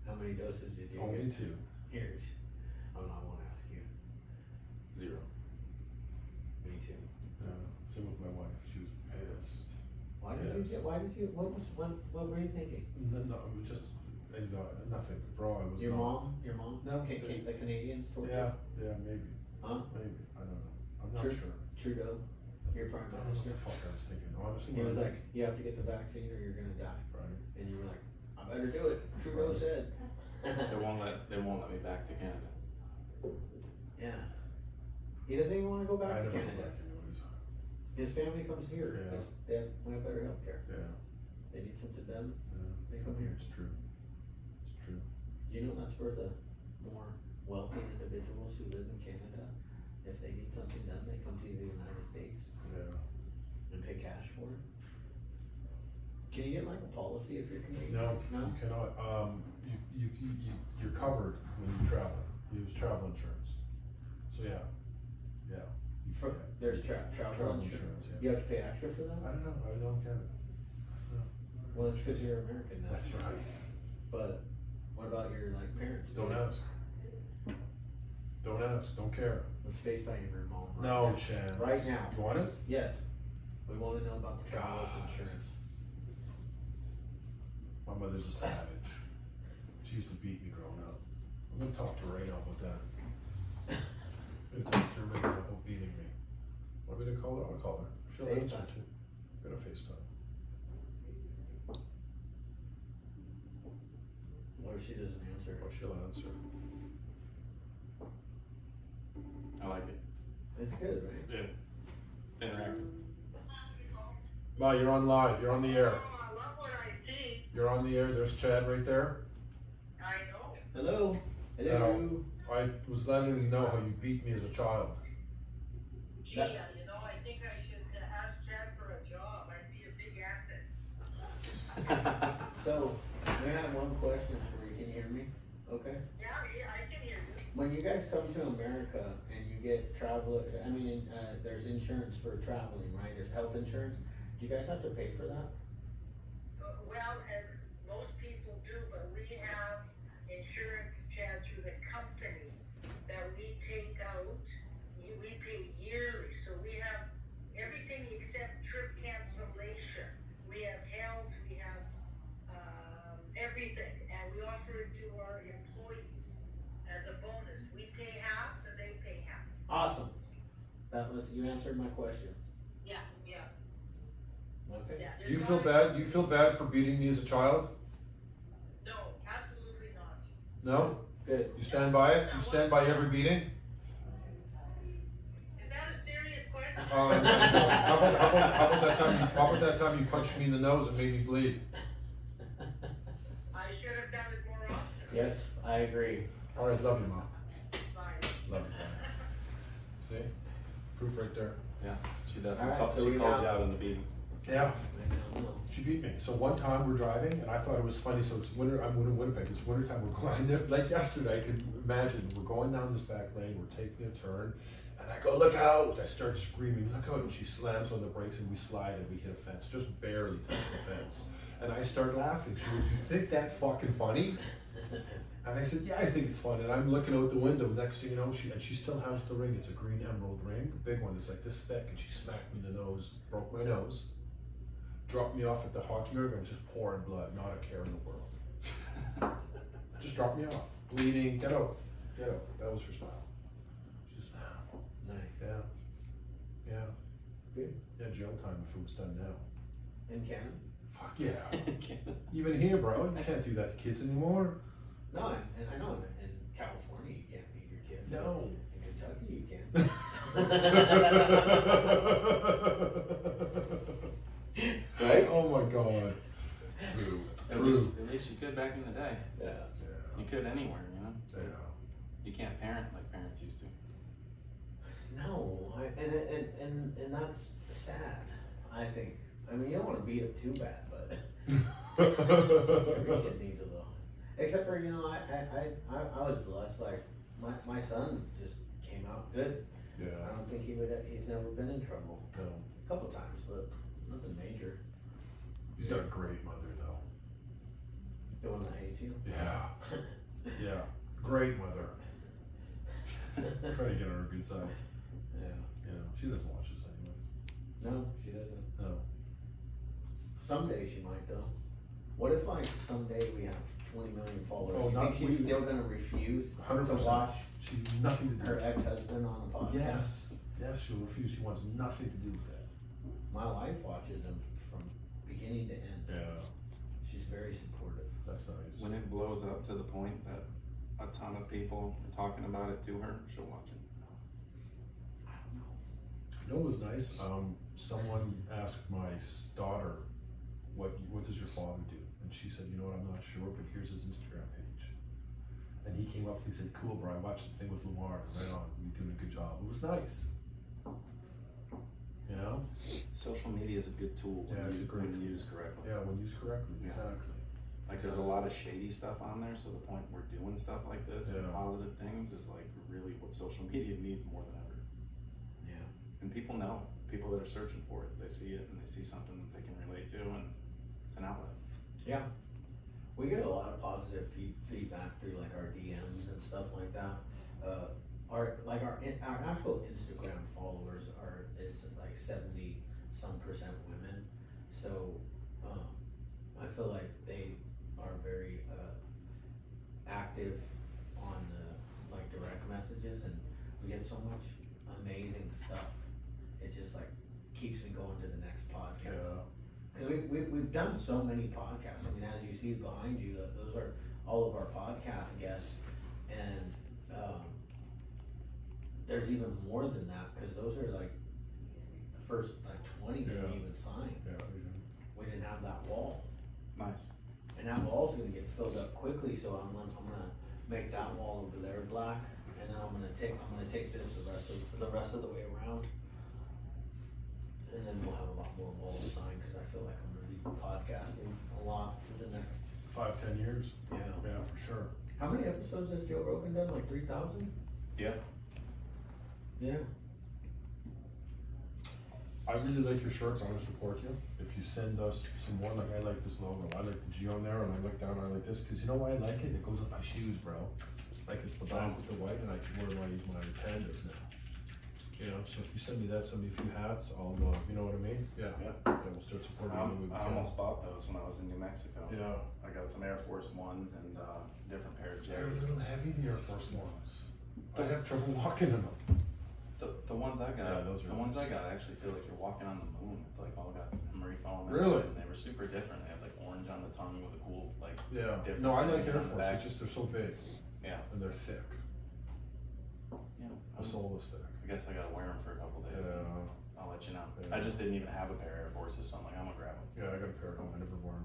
How many doses did you Only get? 2. Here's. I want to ask you. 0. Me too. Same with my wife. She was pissed. Why did you Yes. get? Why did you? What were you thinking? No, it was just anxiety. Nothing. Bro, I was Your not. mom? Your mom? No, The Canadians told Yeah, maybe. you? Huh? Maybe. I don't know. I'm not Sure. sure. Trudeau, your prime I don't know what minister. the fuck I was thinking. Honestly, He when was I- like, you have to get the vaccine or you're gonna die. right. And you were like, I better do it. Trudeau said. They won't let me back to Canada. Yeah. He doesn't even want to go I back to don't know Canada. what anyways. His family comes here Yeah. because we have better health care. Yeah, They need something done. They yeah. come here. It's true. It's true. Do you know that's where the more wealthy individuals who live in Canada, if they need something done, they come to the United States Yeah. and pay cash for it? Can you get like a policy if you're Canadian? No, No? you cannot. You're covered when you travel. You use travel insurance. So yeah. For, there's travel insurance. Yeah. You have to pay extra for that? I don't know. I don't get it. Well, it's because you're American now. That's right. But what about your like parents? Don't ask. Don't ask. Don't care. Let's FaceTime your mom. Right No now. chance. Right now. You want it? Yes. We want to know about the travelers God. insurance. My mother's a savage. She used to beat me growing up. I'm gonna talk to her right now about that. I'm gonna talk to her right now about beating me. Want me to call her? I'll call her. She'll answer FaceTime. too. I'm gonna FaceTime. What if she doesn't answer? Or she'll answer. I like it. It's good, right? Yeah. Interactive. Ma, you're on live. You're on the air. Oh, I love what I see. You're on the air. There's Chad right there. I know. Hello. Hello. I was letting him know how you beat me as a child. Gee, That's- you know, I think I should ask Chad for a job. I'd be a big asset. So, we have one question for you. Can you hear me? Okay. Yeah, I can hear you. When you guys come to America and you get there's insurance for traveling, right? There's health insurance. Do you guys have to pay for that? Well, and most people do, but we have insurance, Chad, through the company that we take out. We pay yearly, so we have everything except trip cancellation. We have health, we have everything, and we offer it to our employees as a bonus. We pay half, and they pay half. Awesome. You answered my question. Yeah. Okay. Yeah. Do you feel bad? Do you feel bad for beating me as a child? No, absolutely not. No? Good. You stand by it? You stand by every beating? Is that a serious question? How about that time you punched me in the nose and made me bleed? I should have done it more often. Yes, I agree. All right, love you, Mom. Fine. Love you. See? Proof right there. Yeah. She definitely Alright, called, so she we called now- you out in the beatings. Yeah. I know. She beat me. So one time we're driving, and I thought it was funny. So it's winter. I'm in Winnipeg. It's winter time. We're going like yesterday. I could imagine we're going down this back lane. We're taking a turn, and I go, "Look out!" I start screaming, "Look out!" And she slams on the brakes, and we slide, and we hit a fence, just barely touch the fence. And I start laughing. She goes, "You think that's fucking funny?" And I said, "Yeah, I think it's fun." And I'm looking out the window. Next thing you know, she still has the ring. It's a green emerald ring, a big one. It's like this thick, and she smacked me in the nose, broke my nose. Dropped me off at the hockey rink. I was just pouring blood, not a care in the world. Just dropped me off, bleeding. Get out. That was her smile. She's Nice. yeah. Good. Yeah, jail time if it was done now. In Canada? Fuck yeah. Even here, bro, you can't do that to kids anymore. No, and I know in California you can't beat your kids. No. In Kentucky you can. Right? Oh my god. True. At least you could back in the day. Yeah. You could anywhere, you know? Yeah. You can't parent like parents used to. No, and that's sad, I think. I mean, you don't want to beat it too bad, but every kid needs a little. Except for, I was blessed. Like, my son just came out good. Yeah. I don't think he's never been in trouble. No. A couple times, but nothing major. He's got a great mother though. The one that hates you? Yeah. Yeah. Great mother. Try to get her a good side. Yeah. You know, she doesn't watch this anyways. No, she doesn't. No. Someday she might though. What if like someday we have 20 million followers? Oh, You not think she's we- still gonna refuse 100%. to watch She nothing to do her with it. ex-husband on a podcast? Yes. Yes, she'll refuse. She wants nothing to do with that. My wife watches them from beginning to end. Yeah. She's very supportive. That's nice. When it blows up to the point that a ton of people are talking about it to her, she'll watch it. I don't know. You know what was nice? Someone asked my daughter, what does your father do? And she said, you know what, I'm not sure, but here's his Instagram page. And he came up and he said, cool, bro, I watched the thing with Lamar. Right on, you're doing a good job. It was nice. you know? Social media is a good tool Yeah, it's a great when tool. used correctly. Yeah, when used correctly, Yeah. exactly. Like there's a lot of shady stuff on there, so the point we're doing stuff like this, Yeah. positive things, is like really what social media needs more than ever. Yeah. And people know, people that are searching for it, they see it and they see something that they can relate to, and it's an outlet. Yeah. We get a lot of positive feedback through like our DMs and stuff like that. Our actual Instagram followers is like 70% women. So I feel like they are very active on the like direct messages, and we get so much amazing stuff. It just like keeps me going to the next podcast. Yeah. Because we've done so many podcasts. I mean, as you see behind you, those are all of our podcast guests, and there's even more than that, because those are like the first like 20 didn't even sign. Yeah, We didn't have that wall, Nice. and that wall's gonna get filled up quickly. So I'm gonna make that wall over there black, and then I'm gonna take this the rest of the way around. And then we'll have a lot more walls signed, because I feel like I'm gonna be podcasting a lot for the next. 5-10 years. Yeah. Yeah, for sure. How many episodes has Joe Rogan done? Like 3,000? Yeah. Yeah. I really like your shirts. I'm gonna support you. If you send us some more, like I like this logo. I like the G on there, and I look down, I like this, because you know why I like it? It goes with my shoes, bro. Like it's the black with the white, and I can wear my pandas now. You know, so if you send me that, send me a few hats, I'll, you know what I mean? Yeah. Yeah. We'll start supporting you the way we I can. almost bought those when I was in New Mexico. Yeah. I got some Air Force Ones and different pair of They're a J's. little heavy, the Air Force Ones. I have trouble walking in them. The ones I got, Yeah, those are the ones I nice. got, I actually feel like you're walking on the moon. It's like all got memory foam. Really? And they were super different. They had like orange on the tongue with a cool like. Yeah. Different No, I like thing Air on the Force. back. It's just they're so big Yeah. and they're thick. Yeah. The sole is thick. I guess I gotta wear them for a couple days. Yeah. I'll let you know. Yeah. I just didn't even have a pair of Air Forces, so I'm like, I'm gonna grab them. Yeah, I got a pair of them. I never wore them.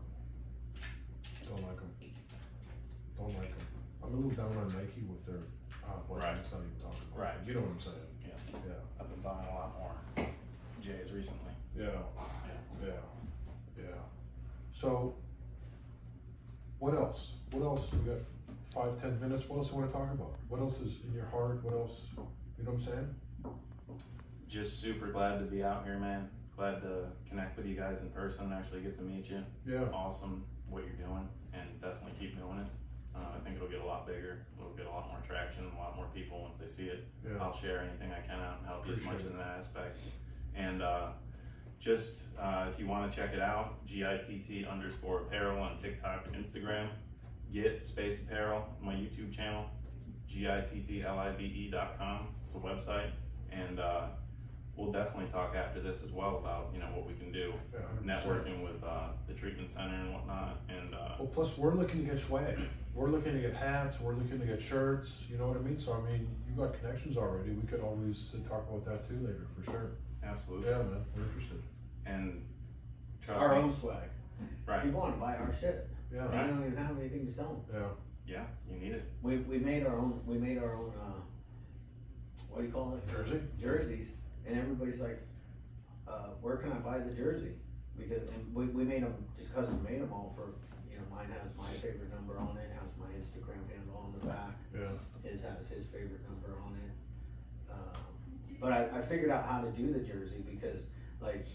Don't like them. Don't like them. I'm a little down on Nike with their. Well, Right. Let's not even talk about. Right. It. You know what I'm saying? Yeah. Yeah. I've been buying a lot more J's recently. Yeah. Yeah. Yeah. Yeah. So, what else? What else? We got 5-10 minutes. What else you want to talk about? What else is in your heart? What else? You know what I'm saying? Just super glad to be out here, man. Glad to connect with you guys in person, actually get to meet you. Yeah. Awesome what you're doing, and definitely keep doing it. I think it'll get a lot bigger. It'll get a lot more traction, a lot more people once they see it. Yeah. I'll share anything I can out and help you as much Appreciate in that aspect. And just if you want to check it out, GITT_apparel on TikTok and Instagram. Get Space Apparel, my YouTube channel, GITTLIBE.com. It's the website, and we'll definitely talk after this as well about what we can do, Yeah, 100%. networking with the treatment center and whatnot. And Well, plus we're looking to get swag. We're looking to get hats. We're looking to get shirts. You know what I mean? So I mean, you got connections already. We could always talk about that too later, for sure. absolutely, Yeah, man, we're interested. and trust Our me, own swag. right? People want to buy our shit. Yeah, And we don't even have anything to sell them. yeah. Yeah, you need it. We made our own. We made our own. What do you call it? Jersey? Jerseys, and everybody's like, "Where can I buy the jersey?" Because we made them, just custom made them all for. Mine has my favorite number on it. Has my Instagram handle on the back. Yeah. His has his favorite number on it. But I figured out how to do the jersey, because like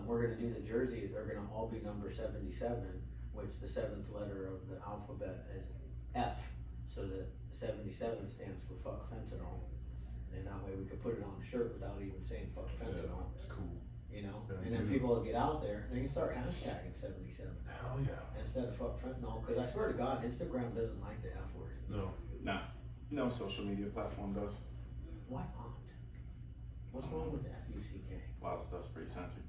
we're gonna do the jersey. They're gonna all be number 77, which the 7th letter of the alphabet is F. So the 77 stands for fuck fentanyl, and that way we could put it on a shirt without even saying fuck fentanyl. It's cool. Yeah, Yeah, and then dude. people will get out there and they can start hashtagging 77 Hell yeah. instead of fuck fentanyl. Because I swear to God, Instagram doesn't like the F word. No. No social media platform does. Why not? What's wrong with the FUCK? A lot of stuff's pretty censored.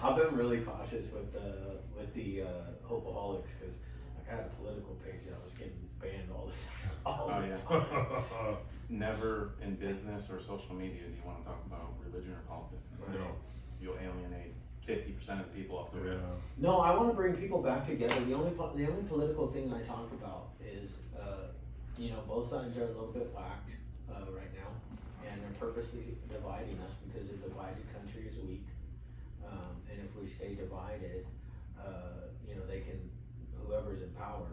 I've been really cautious with the Hopeaholics, because I had a political page that was getting banned all Oh, the yeah. time. Never in business or social media do you want to talk about religion or politics. No. You'll alienate 50% of the people off the Yeah. rip. No, I want to bring people back together. The only political thing I talk about is, both sides are a little bit whacked right now, and they're purposely dividing us because a divided country is weak. And if we stay divided, you know, they can, whoever's in power,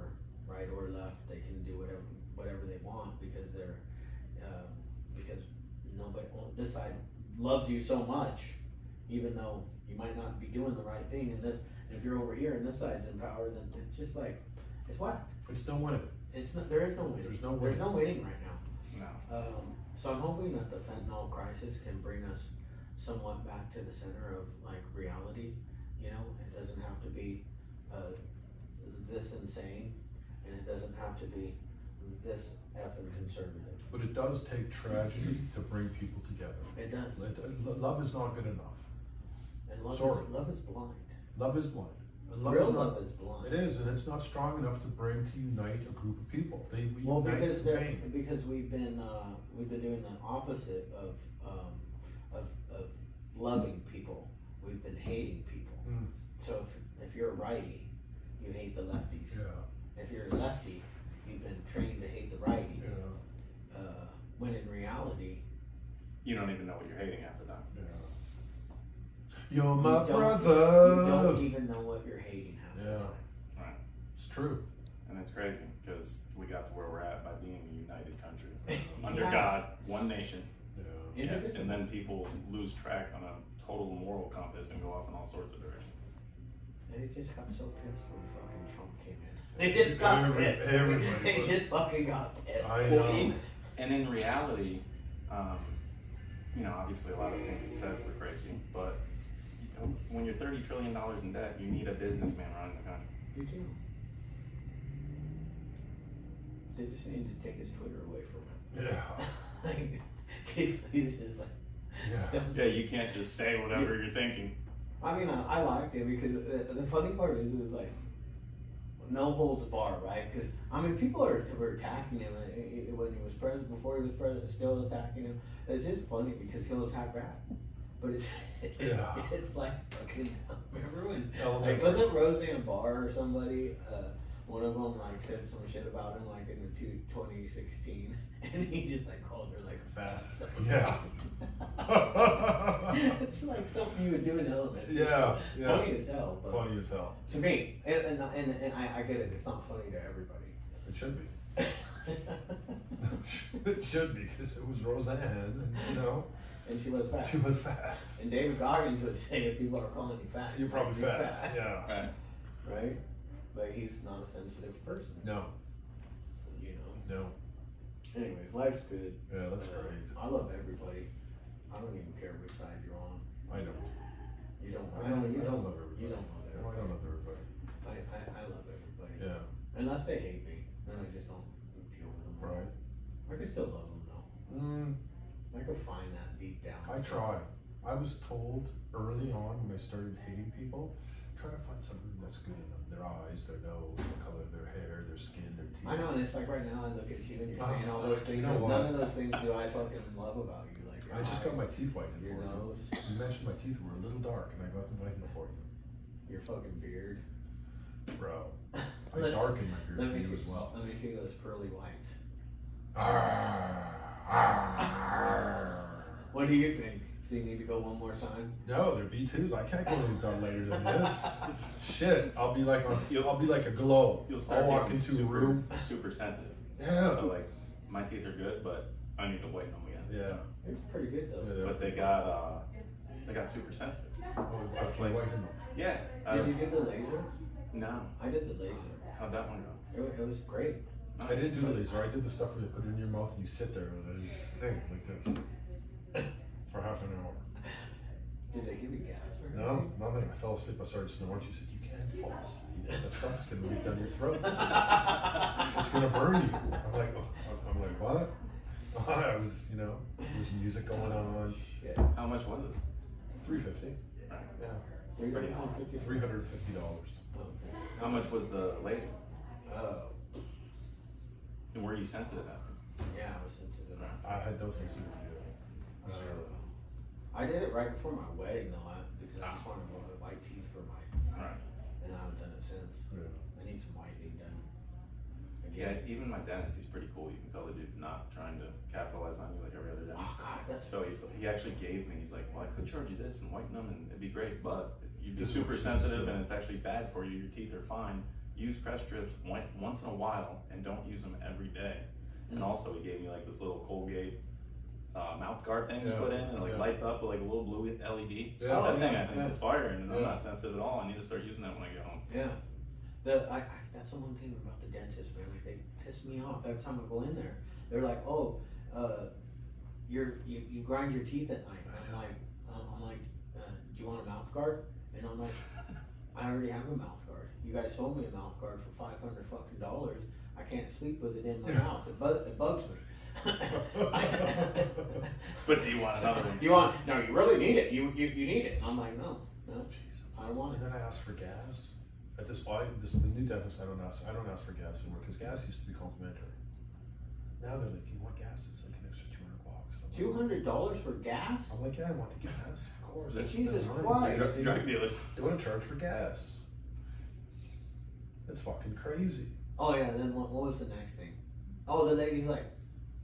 right or left, they can do whatever they want because they're, because nobody, this side loves you so much, even though you might not be doing the right thing. And this, if you're over here and this side's in power, then it's just like, it's whack. It's no winning. It's not, there is no winning. There's no There's winning. no winning right now. No. So I'm hoping that the fentanyl crisis can bring us somewhat back to the center of like reality. You know, it doesn't have to be this insane, and it doesn't have to be this effing conservative. But it does take tragedy to bring people together. It does. Love is not good enough. And love Sorry. love is blind. Love is blind. And Real is not, love is blind. It is, and it's not strong enough to unite a group of people. We unite because the pain. because we've been doing the opposite of loving people. We've been hating people. Mm. So if you're a righty, you hate the lefties. Yeah. If you're a lefty, you've been trained to hate the righties. Yeah. When in reality, You don't even know what you're hating half the time. Yeah. You're my you brother. don't even know what you're hating half the Yeah. time. Right. It's true. And it's crazy because we got to where we're at by being a united country. Under Yeah. God, one nation. Yeah. And Yeah. it isn't. And then people lose track on a total moral compass and go off in all sorts of directions. And it just got so pissed when fucking Trump came in. They just got pissed. Everybody They was. just fucking got pissed. I Well, know. and in reality, you know, obviously a lot of things he says were crazy, but you know, when you're $30 trillion in debt, you need a businessman running the country. You do. They just need to take his Twitter away from him. Yeah. Like, he's just like. Yeah. Yeah, you can't just say whatever you're thinking. I mean, I liked it because the funny part is like no holds barred, right? Because I mean, people were attacking him when he was president, before he was president, still attacking him. It's just funny because he'll attack back, but it's Yeah. it's like fucking. Remember when like Elementary. wasn't Roseanne Barr or somebody? One of them like said some shit about him like in the 2016, and he just like called her like a fat. Yeah. It's like something you would do in elementary. Yeah. Yeah. Funny as hell. But Funny as hell. to me, and I get it. It's not funny to everybody. It should be. It should be because it was Roseanne, and you know, And she was fat. she was fat. And David Goggins would say if people are calling you fat, You're probably fat. Yeah. Right. right? But he's not a sensitive person. No. You know. No. Anyways, life's good. Yeah, that's great. I love everybody. I don't even care which side you're on. I don't. You don't. I don't love everybody. You don't love No, I everybody. don't love everybody. I love everybody. Yeah. Unless they hate me, then I just don't deal with them. Right. I can still love them though. I can find that deep down. I try. I was told early on when I started hating people, try to find something that's good in them. Their eyes, their nose, the color of their hair, their skin, their teeth. I know, and it's like right now I look at you and you're Oh, saying all those fuck, things. you know what? None of those things do I fucking love about you. Like your I just got eyes, my teeth whitened your for you. nose, You mentioned my teeth were a little dark, and I got them whitened for you. your fucking beard. Bro, I Let's- darkened my beard Let for me you see. as well. Let me see those pearly whites. What do you think? So you need to go one more time? No, they're B2s. I can't go any dark later than this. Shit, I'll be like a glow. You'll start I'll walk getting into a super, room. super sensitive. Yeah. So like, my teeth are good, but I need to whiten them again. Yeah. It's pretty good though. Yeah. But they got super sensitive. Oh, after you whiten them. Yeah. Did you do the laser? No. I did the laser. How'd that one go? It was great. I didn't do the laser. I did the stuff where they put it in your mouth and you sit there with this thing like this for half an hour. Did they give you gas or No, anything? nothing. I fell asleep. I started snoring. She said, "You can't fall asleep. That stuff is gonna leak down your throat. It's gonna burn you." I'm like, what? I was, you know, there's music going on. Shit. How much was it? $350. Right. Yeah. $350. $350. Okay. How much was the laser? Oh. And were you sensitive after? Yeah, I was sensitive. I had no sensitivity. I did it right before my wedding though, because I just wanted to go to white teeth for my, Right. and I haven't done it since. Yeah. I need some whitening done Yeah, even my dentist, he's pretty cool. You can tell the dude's not trying to capitalize on you like every other dentist. Oh God, that's So he actually gave me, he's like, well, I could charge you this and whiten them and it'd be great, but you'd be This is super what you sensitive do. and it's actually bad for you. Your teeth are fine. Use crest strips once in a while and don't use them every day. And also he gave me like this little Colgate mouth guard thing you Yeah, put in and like yeah. lights up with like a little blue LED. Yeah. That thing yeah, I think yeah. is fire and I'm Yeah. not sensitive at all. I need to start using that when I get home. yeah. That's the one thing about the dentist, man. Like, they piss me off every time I go in there. They're like, oh, you grind your teeth at night. I'm like, do you want a mouth guard? And I'm like, I already have a mouth guard. You guys sold me a mouth guard for $500. I can't sleep with it in my mouth. It bugs me. But do you want another one? No, you really need it. You need it. I'm like, no, Jesus. I don't want And it. then I asked for gas. At the new dentist, I don't ask for gas anymore because gas used to be complimentary. Now they're like, you want gas? It's like an extra $200. I'm like, $200 for gas? I'm like, yeah, I want the gas, of course. I Jesus spend money. Christ. Drug dealers. They want to charge for gas. That's fucking crazy. Oh yeah, then what was the next thing? Oh, the lady's like,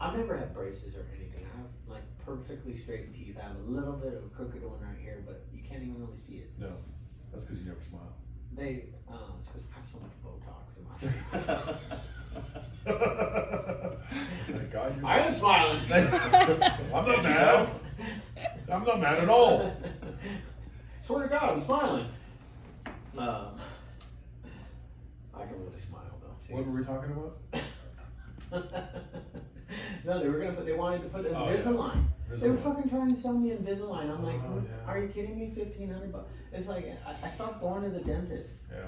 I've never had braces or anything. I have like perfectly straight teeth. I have a little bit of a crooked one right here, but you can't even really see it. No, that's because you never smile. It's because I have so much Botox in my face. Thank God you're I am smiling. I'm not mad. I'm not mad at all. Swear to God, I'm smiling. I can really smile though. See? What were we talking about? No, they wanted to put Oh, yeah. Invisalign. They were Invisalign. fucking trying to sell me Invisalign. I'm like, Oh, yeah. are you kidding me? $1,500. It's like I stopped going to the dentist, Yeah.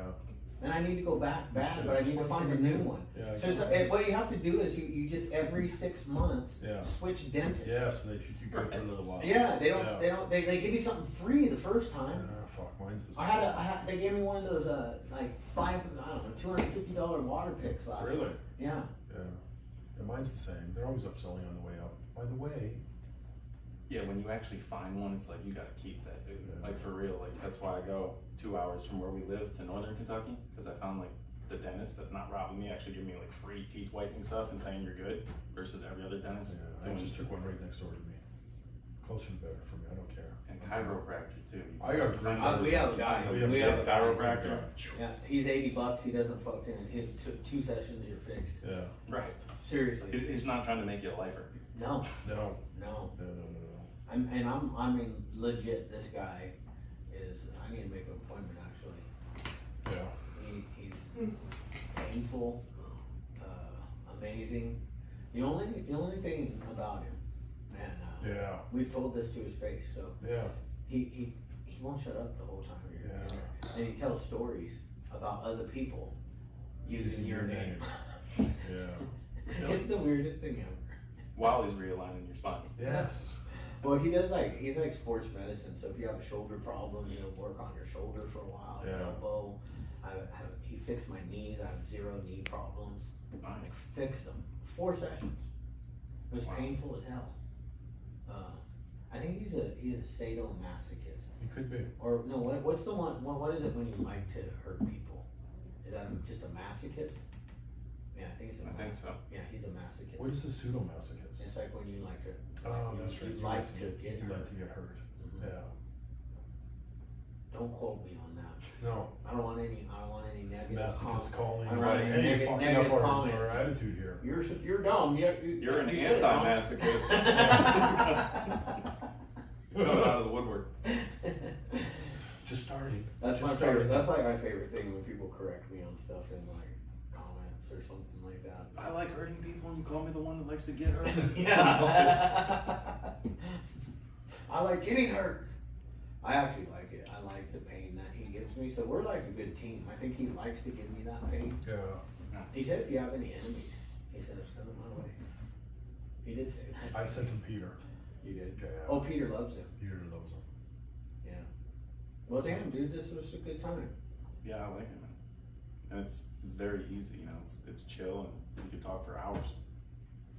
and I need to go back, You should. but I Just need to find find a something new new. one. Yeah. So what you have to do is you just every 6 months Yeah. switch dentists. Yeah, so they keep you good for a little while. Yeah, they don't. Yeah. They give you something free the first time. Fuck, mine's the same. They gave me one of those like $250 water picks last Really? time. Yeah. Yeah, mine's the same. They're always upselling on the way out. By the way, Yeah, when you actually find one, it's like you gotta keep that, dude. Yeah. Like for real, like that's why I go 2 hours from where we live to northern Kentucky, because I found like the dentist that's not robbing me actually giving me like free teeth whitening stuff and saying you're good, versus every other dentist I just took one right next door to me. Closer the better for me. I don't care. and chiropractor too. I got a great we have a guy. We have a chiropractor. Yeah, he's $80. He doesn't fucking hit 2 sessions. You're fixed. Yeah. Right. Seriously. He's not trying to make you a lifer. No. No. No. No. I mean, legit. This guy is. I need to make an appointment actually. Yeah. He's painful, amazing. The only thing about him, and Yeah. we've told this to his face, so Yeah. he won't shut up the whole time you're in Yeah. there. And he tells stories about other people using your name. Yeah. It's the weirdest thing ever. While he's realigning your spine. Yes. Well, he's like sports medicine. So if you have a shoulder problem, he'll work on your shoulder for a while, your Yeah. elbow. He fixed my knees. I have 0 knee problems. Nice. Fixed them. 4 sessions. It was Wow. painful as hell. I think he's a sadomasochist. He could be. Or no, what's the one? What is it when you like to hurt people? Is that just a masochist? Yeah, I think it's. I think so. Yeah, he's a masochist. What is the pseudomasochist? It's like when you like to. Oh, that's right. You like to get You hurt. like to get hurt. Mhm. Yeah. Don't quote me on that. No. I don't want any negative Masochist calling. I don't Right. want any Hey, you're fucking negative up our comments. attitude here. You're dumb. You're an you said it wrong. anti-masochist. Coming out of the woodwork. Just starting. That's Just my favorite. starting. That's like my favorite thing when people correct me on stuff in like comments or something like that. I like hurting people, and you call me the one that likes to get hurt. Yeah. I like getting hurt. I actually like it. I like the pain that he gives me. So we're like a good team. I think he likes to give me that pain. Yeah. He said if you have any enemies, he said send them my way. He did say that. I sent him Peter. You did? Yeah. Oh, Peter loves him. Peter loves him. Yeah. Well, damn, dude, this was a good time. Yeah, I like it, man. And it's very easy, you know. It's chill, and you can talk for hours.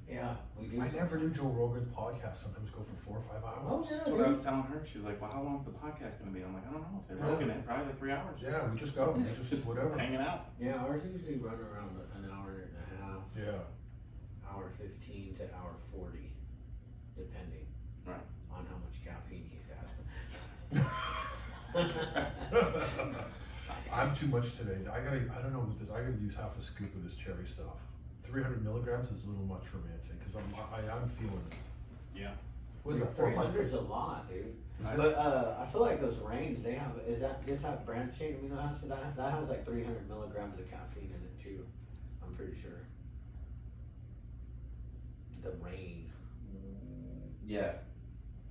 Yeah, we do. I never knew Joe Rogan's podcast sometimes go for 4 or 5 hours. Oh, yeah. That's what I was telling her. She's like, well, how long's the podcast gonna be? I'm like, I don't know. If they're working it, probably like 3 hours. Yeah, we just go. We just whatever. Hanging out. Yeah, ours usually run around an hour and a half. Yeah. Hour 15 to hour 40, depending Right. on how much caffeine he's had. I'm too much today. I don't know with this. I gotta use half a scoop of this cherry stuff. 300 milligrams is a little much for me, I think, because I'm feeling it. Yeah. What is that? 4 or 5? 300's a lot, dude. Is it? But I feel like those range they have just have branched chain amino acid that has like 300 milligrams of caffeine in it too. I'm pretty sure. The rain. Yeah.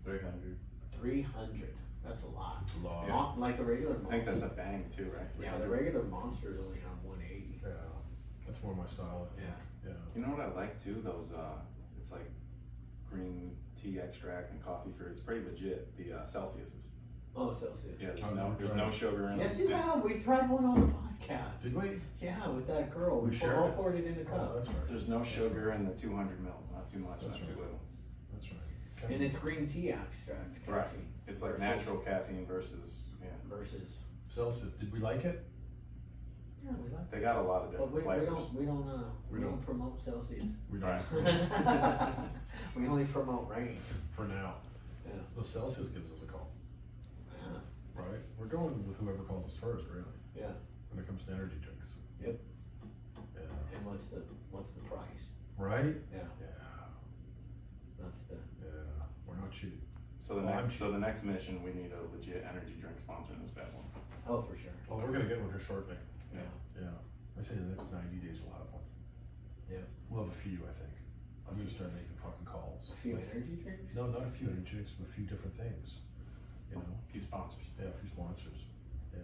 300. 300. That's a lot. It's a lot. Like the regular I think monster. that's a bang too, right? Yeah, the regular monsters only have 180. Yeah. That's more my style. I think. Yeah. Yeah. You know what I like too? Those it's like green tea extract and coffee fruit. It's pretty legit. The Celsius's. Oh, Celsius. Yeah, I've never there's tried no it. sugar in Yes, it. you have. We tried one on the podcast. Did we? Yeah, with that girl. We shared all it. poured it in a Oh, cup. that's right. There's no sugar in the 200 mils. Not too much, That's not right. too little. That's right. And it's green tea extract Right. caffeine. It's like Versus- natural caffeine versus versus. Celsius. Did we like it? Yeah, we like. They got a lot of But different we flavors. we don't promote Celsius. We Right. We only promote rain. For now. Yeah. Well, Celsius gives us a call, Yeah. right? We're going with whoever calls us first, really, Yeah. when it comes to energy drinks. Yep. Yeah. And what's the price? Right? Yeah. Yeah. That's the. Yeah. We're not cheap. So the Well, I'm next mission, we need a legit energy drink sponsor in this bad one. Oh, for sure. Oh, we're gonna get one here shortly. Yeah. Yeah. I say in the next 90 days we'll have one. Yeah. We'll have a few, I think. I'm gonna start making fucking calls. A few Like- energy drinks. No, not a few energy drinks, but a few different things. You know? A few sponsors. Yeah, a few sponsors. Yeah.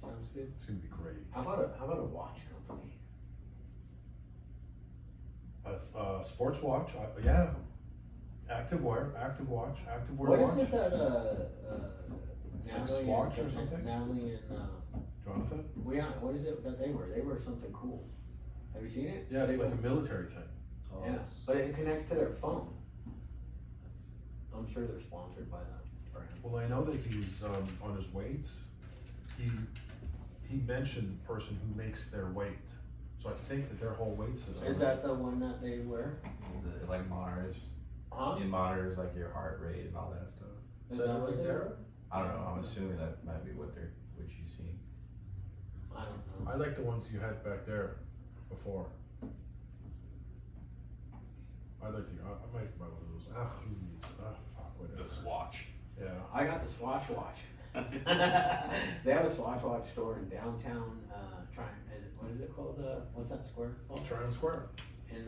Sounds good. It's gonna be great. How about a watch company? Sports watch, yeah. Active watch. What is it that Natalie Swatch or and something? Natalie and Jonathan? what is it that they were? They were something cool. Have you seen it? Yeah, it's They like a were- military thing. Oh, Yeah, but it connects to their phone. I'm sure they're sponsored by that brand. Well, I know that he was on his weights. He mentioned the person who makes their weight. So I think that their whole weight system. Is that the one that they wear? Is it like monitors? Huh? It monitors like your heart rate and all that stuff. Is that what right they there? wear? I don't know. I'm assuming that might be what you've seen. I don't know. I like the ones you had back there before. I might buy one of those. Who needs it? Fuck, whatever. The Swatch. Yeah. I got the Swatch watch. They have a Swatch watch store in downtown. What is it called? What's that square called? Tryon Square. In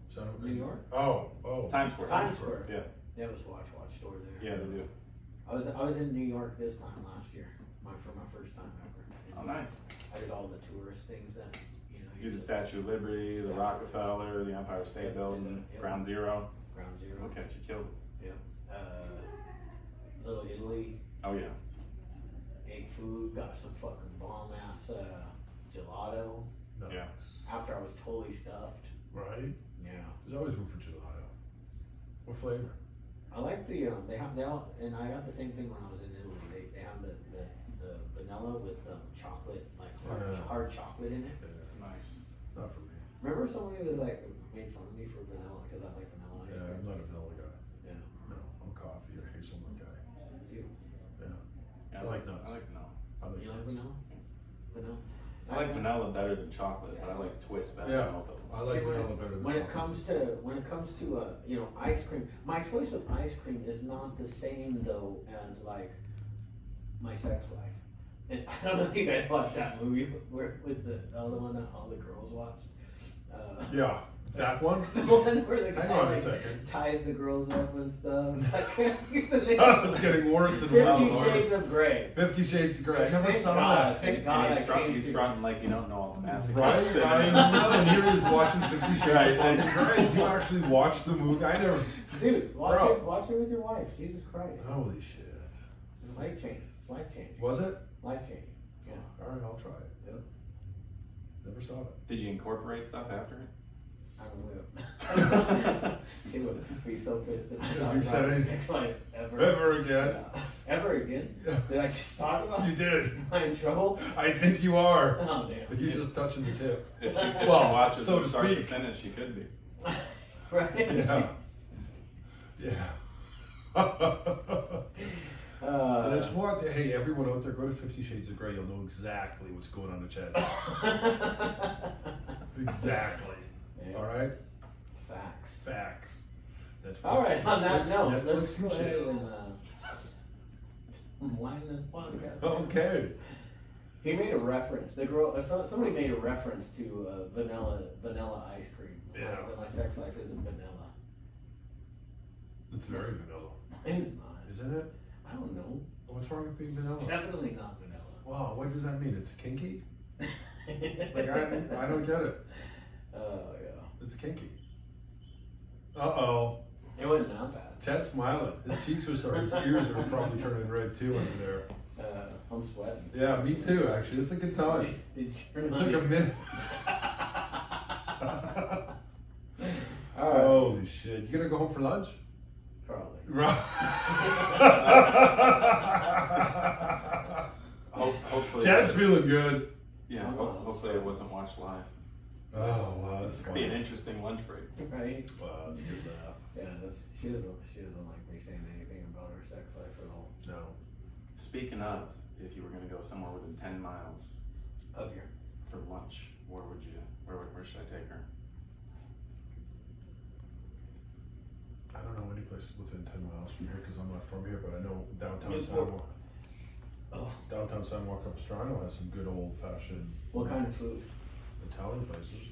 So, New York? Oh. Times Square. Times Square. Yeah, They have a Swatch store there. yeah, they do. I was in New York this time last year. For my first time ever. Oh, nice. I did all the tourist things that You did the Statue of Liberty, the Rockefeller, the Empire State Building, Yep. Ground Zero. Ground Zero. Look at you, killed it. Little Italy, Oh yeah. ate food, got some fucking bomb ass gelato. Nice. Yeah. After I was totally stuffed. Right? Yeah. There's always room for gelato. What flavor? I like the they all, and I got the same thing when I was in Italy. They have the vanilla with chocolate, like hard chocolate in it. Nice. Not for me. Remember someone who was like made fun of me for vanilla because I like vanilla ice Yeah, cream. I'm not a vanilla guy. Yeah. No, I'm coffee or hazelnut guy. You Yeah. Yeah, I like nuts. I like vanilla. I like you like nuts. vanilla? Vanilla. I like vanilla better than chocolate, but I like twist better Yeah. than both of them. I like See, vanilla better than when it chocolate. comes to ice cream, my choice of ice cream is not the same though as like my sex life. And I don't know if you guys watched that movie where with the other one that all the girls watch. Yeah, that one? The one where the Hang guy on a like, second. ties the girls up and stuff. I can't think of the name. It's getting worse and 50 worse. Shades of Grey. 50 Shades of Grey. I never Thank saw God, that. thank God I came He's to- fronting like you don't know all the massive Right? And here he is watching 50 Shades Right. of Grey. You actually watched the movie? I never. Dude, Bro. watch it with your wife. Jesus Christ. Holy shit. It's life changing. It's life changing. Was it? Life changing. Yeah. Alright, I'll try it. Yep. Never saw it. Did you incorporate stuff after it? I will. She would be so pissed if If I you talked said about anything- sex life ever. Ever again. Yeah. Ever again? Yeah. Did I just talk about You did. Am I in trouble? I think you are. Oh, damn. You're just touching the tip. If she Well, watches so from to start to speak. finish, she could be. Right? Yeah. Yeah. That's what. Hey, everyone out there, go to 50 Shades of Grey. You'll know exactly what's going on in Chad's house. Exactly. Yeah. All right. Facts. Facts. That's All right, on that note, Netflix let's go and ahead chill. and wind this podcast. Okay. He made a reference. The girl, somebody made a reference to vanilla ice cream. Yeah. That my sex life isn't vanilla. It's very vanilla, It's not. isn't it? I don't know. What's wrong with being vanilla? It's definitely not vanilla. Wow, what does that mean? It's kinky? Like I don't get it. Oh yeah. It's kinky. Uh-oh. It wasn't that bad. Chad's smiling. His cheeks are sorry. His ears are probably turning red too under there. I'm sweating. Yeah, me too, actually. It's a good time. Did you It took a minute. All right. Holy shit. You gonna go home for lunch? Probably. Right. Hopefully. Chad's feeling good. Yeah. Hopefully it wasn't watched live. Oh, wow, that's It'd be an fun. interesting lunch break. Right. Wow, that's a good laugh. Yeah. She doesn't like me saying anything about her sex life at all. No. Speaking of, if you were gonna go somewhere within 10 miles Of here. for lunch, where should I take her? I don't know any place within 10 miles from here because I'm not from here, but I know downtown Newport. San Juan. Oh. Downtown San Juan Capistrano has some good old fashioned What kind of food? Italian places.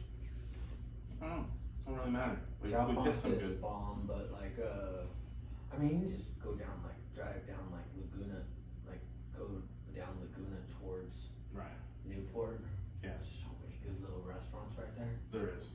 Oh, don't really matter. We've Job hit pasta some is good. bomb, but like, I mean, you just go down, like, drive down, like, Laguna, like, go down Laguna towards Right. Newport. Yeah. So many good little restaurants right there. There is.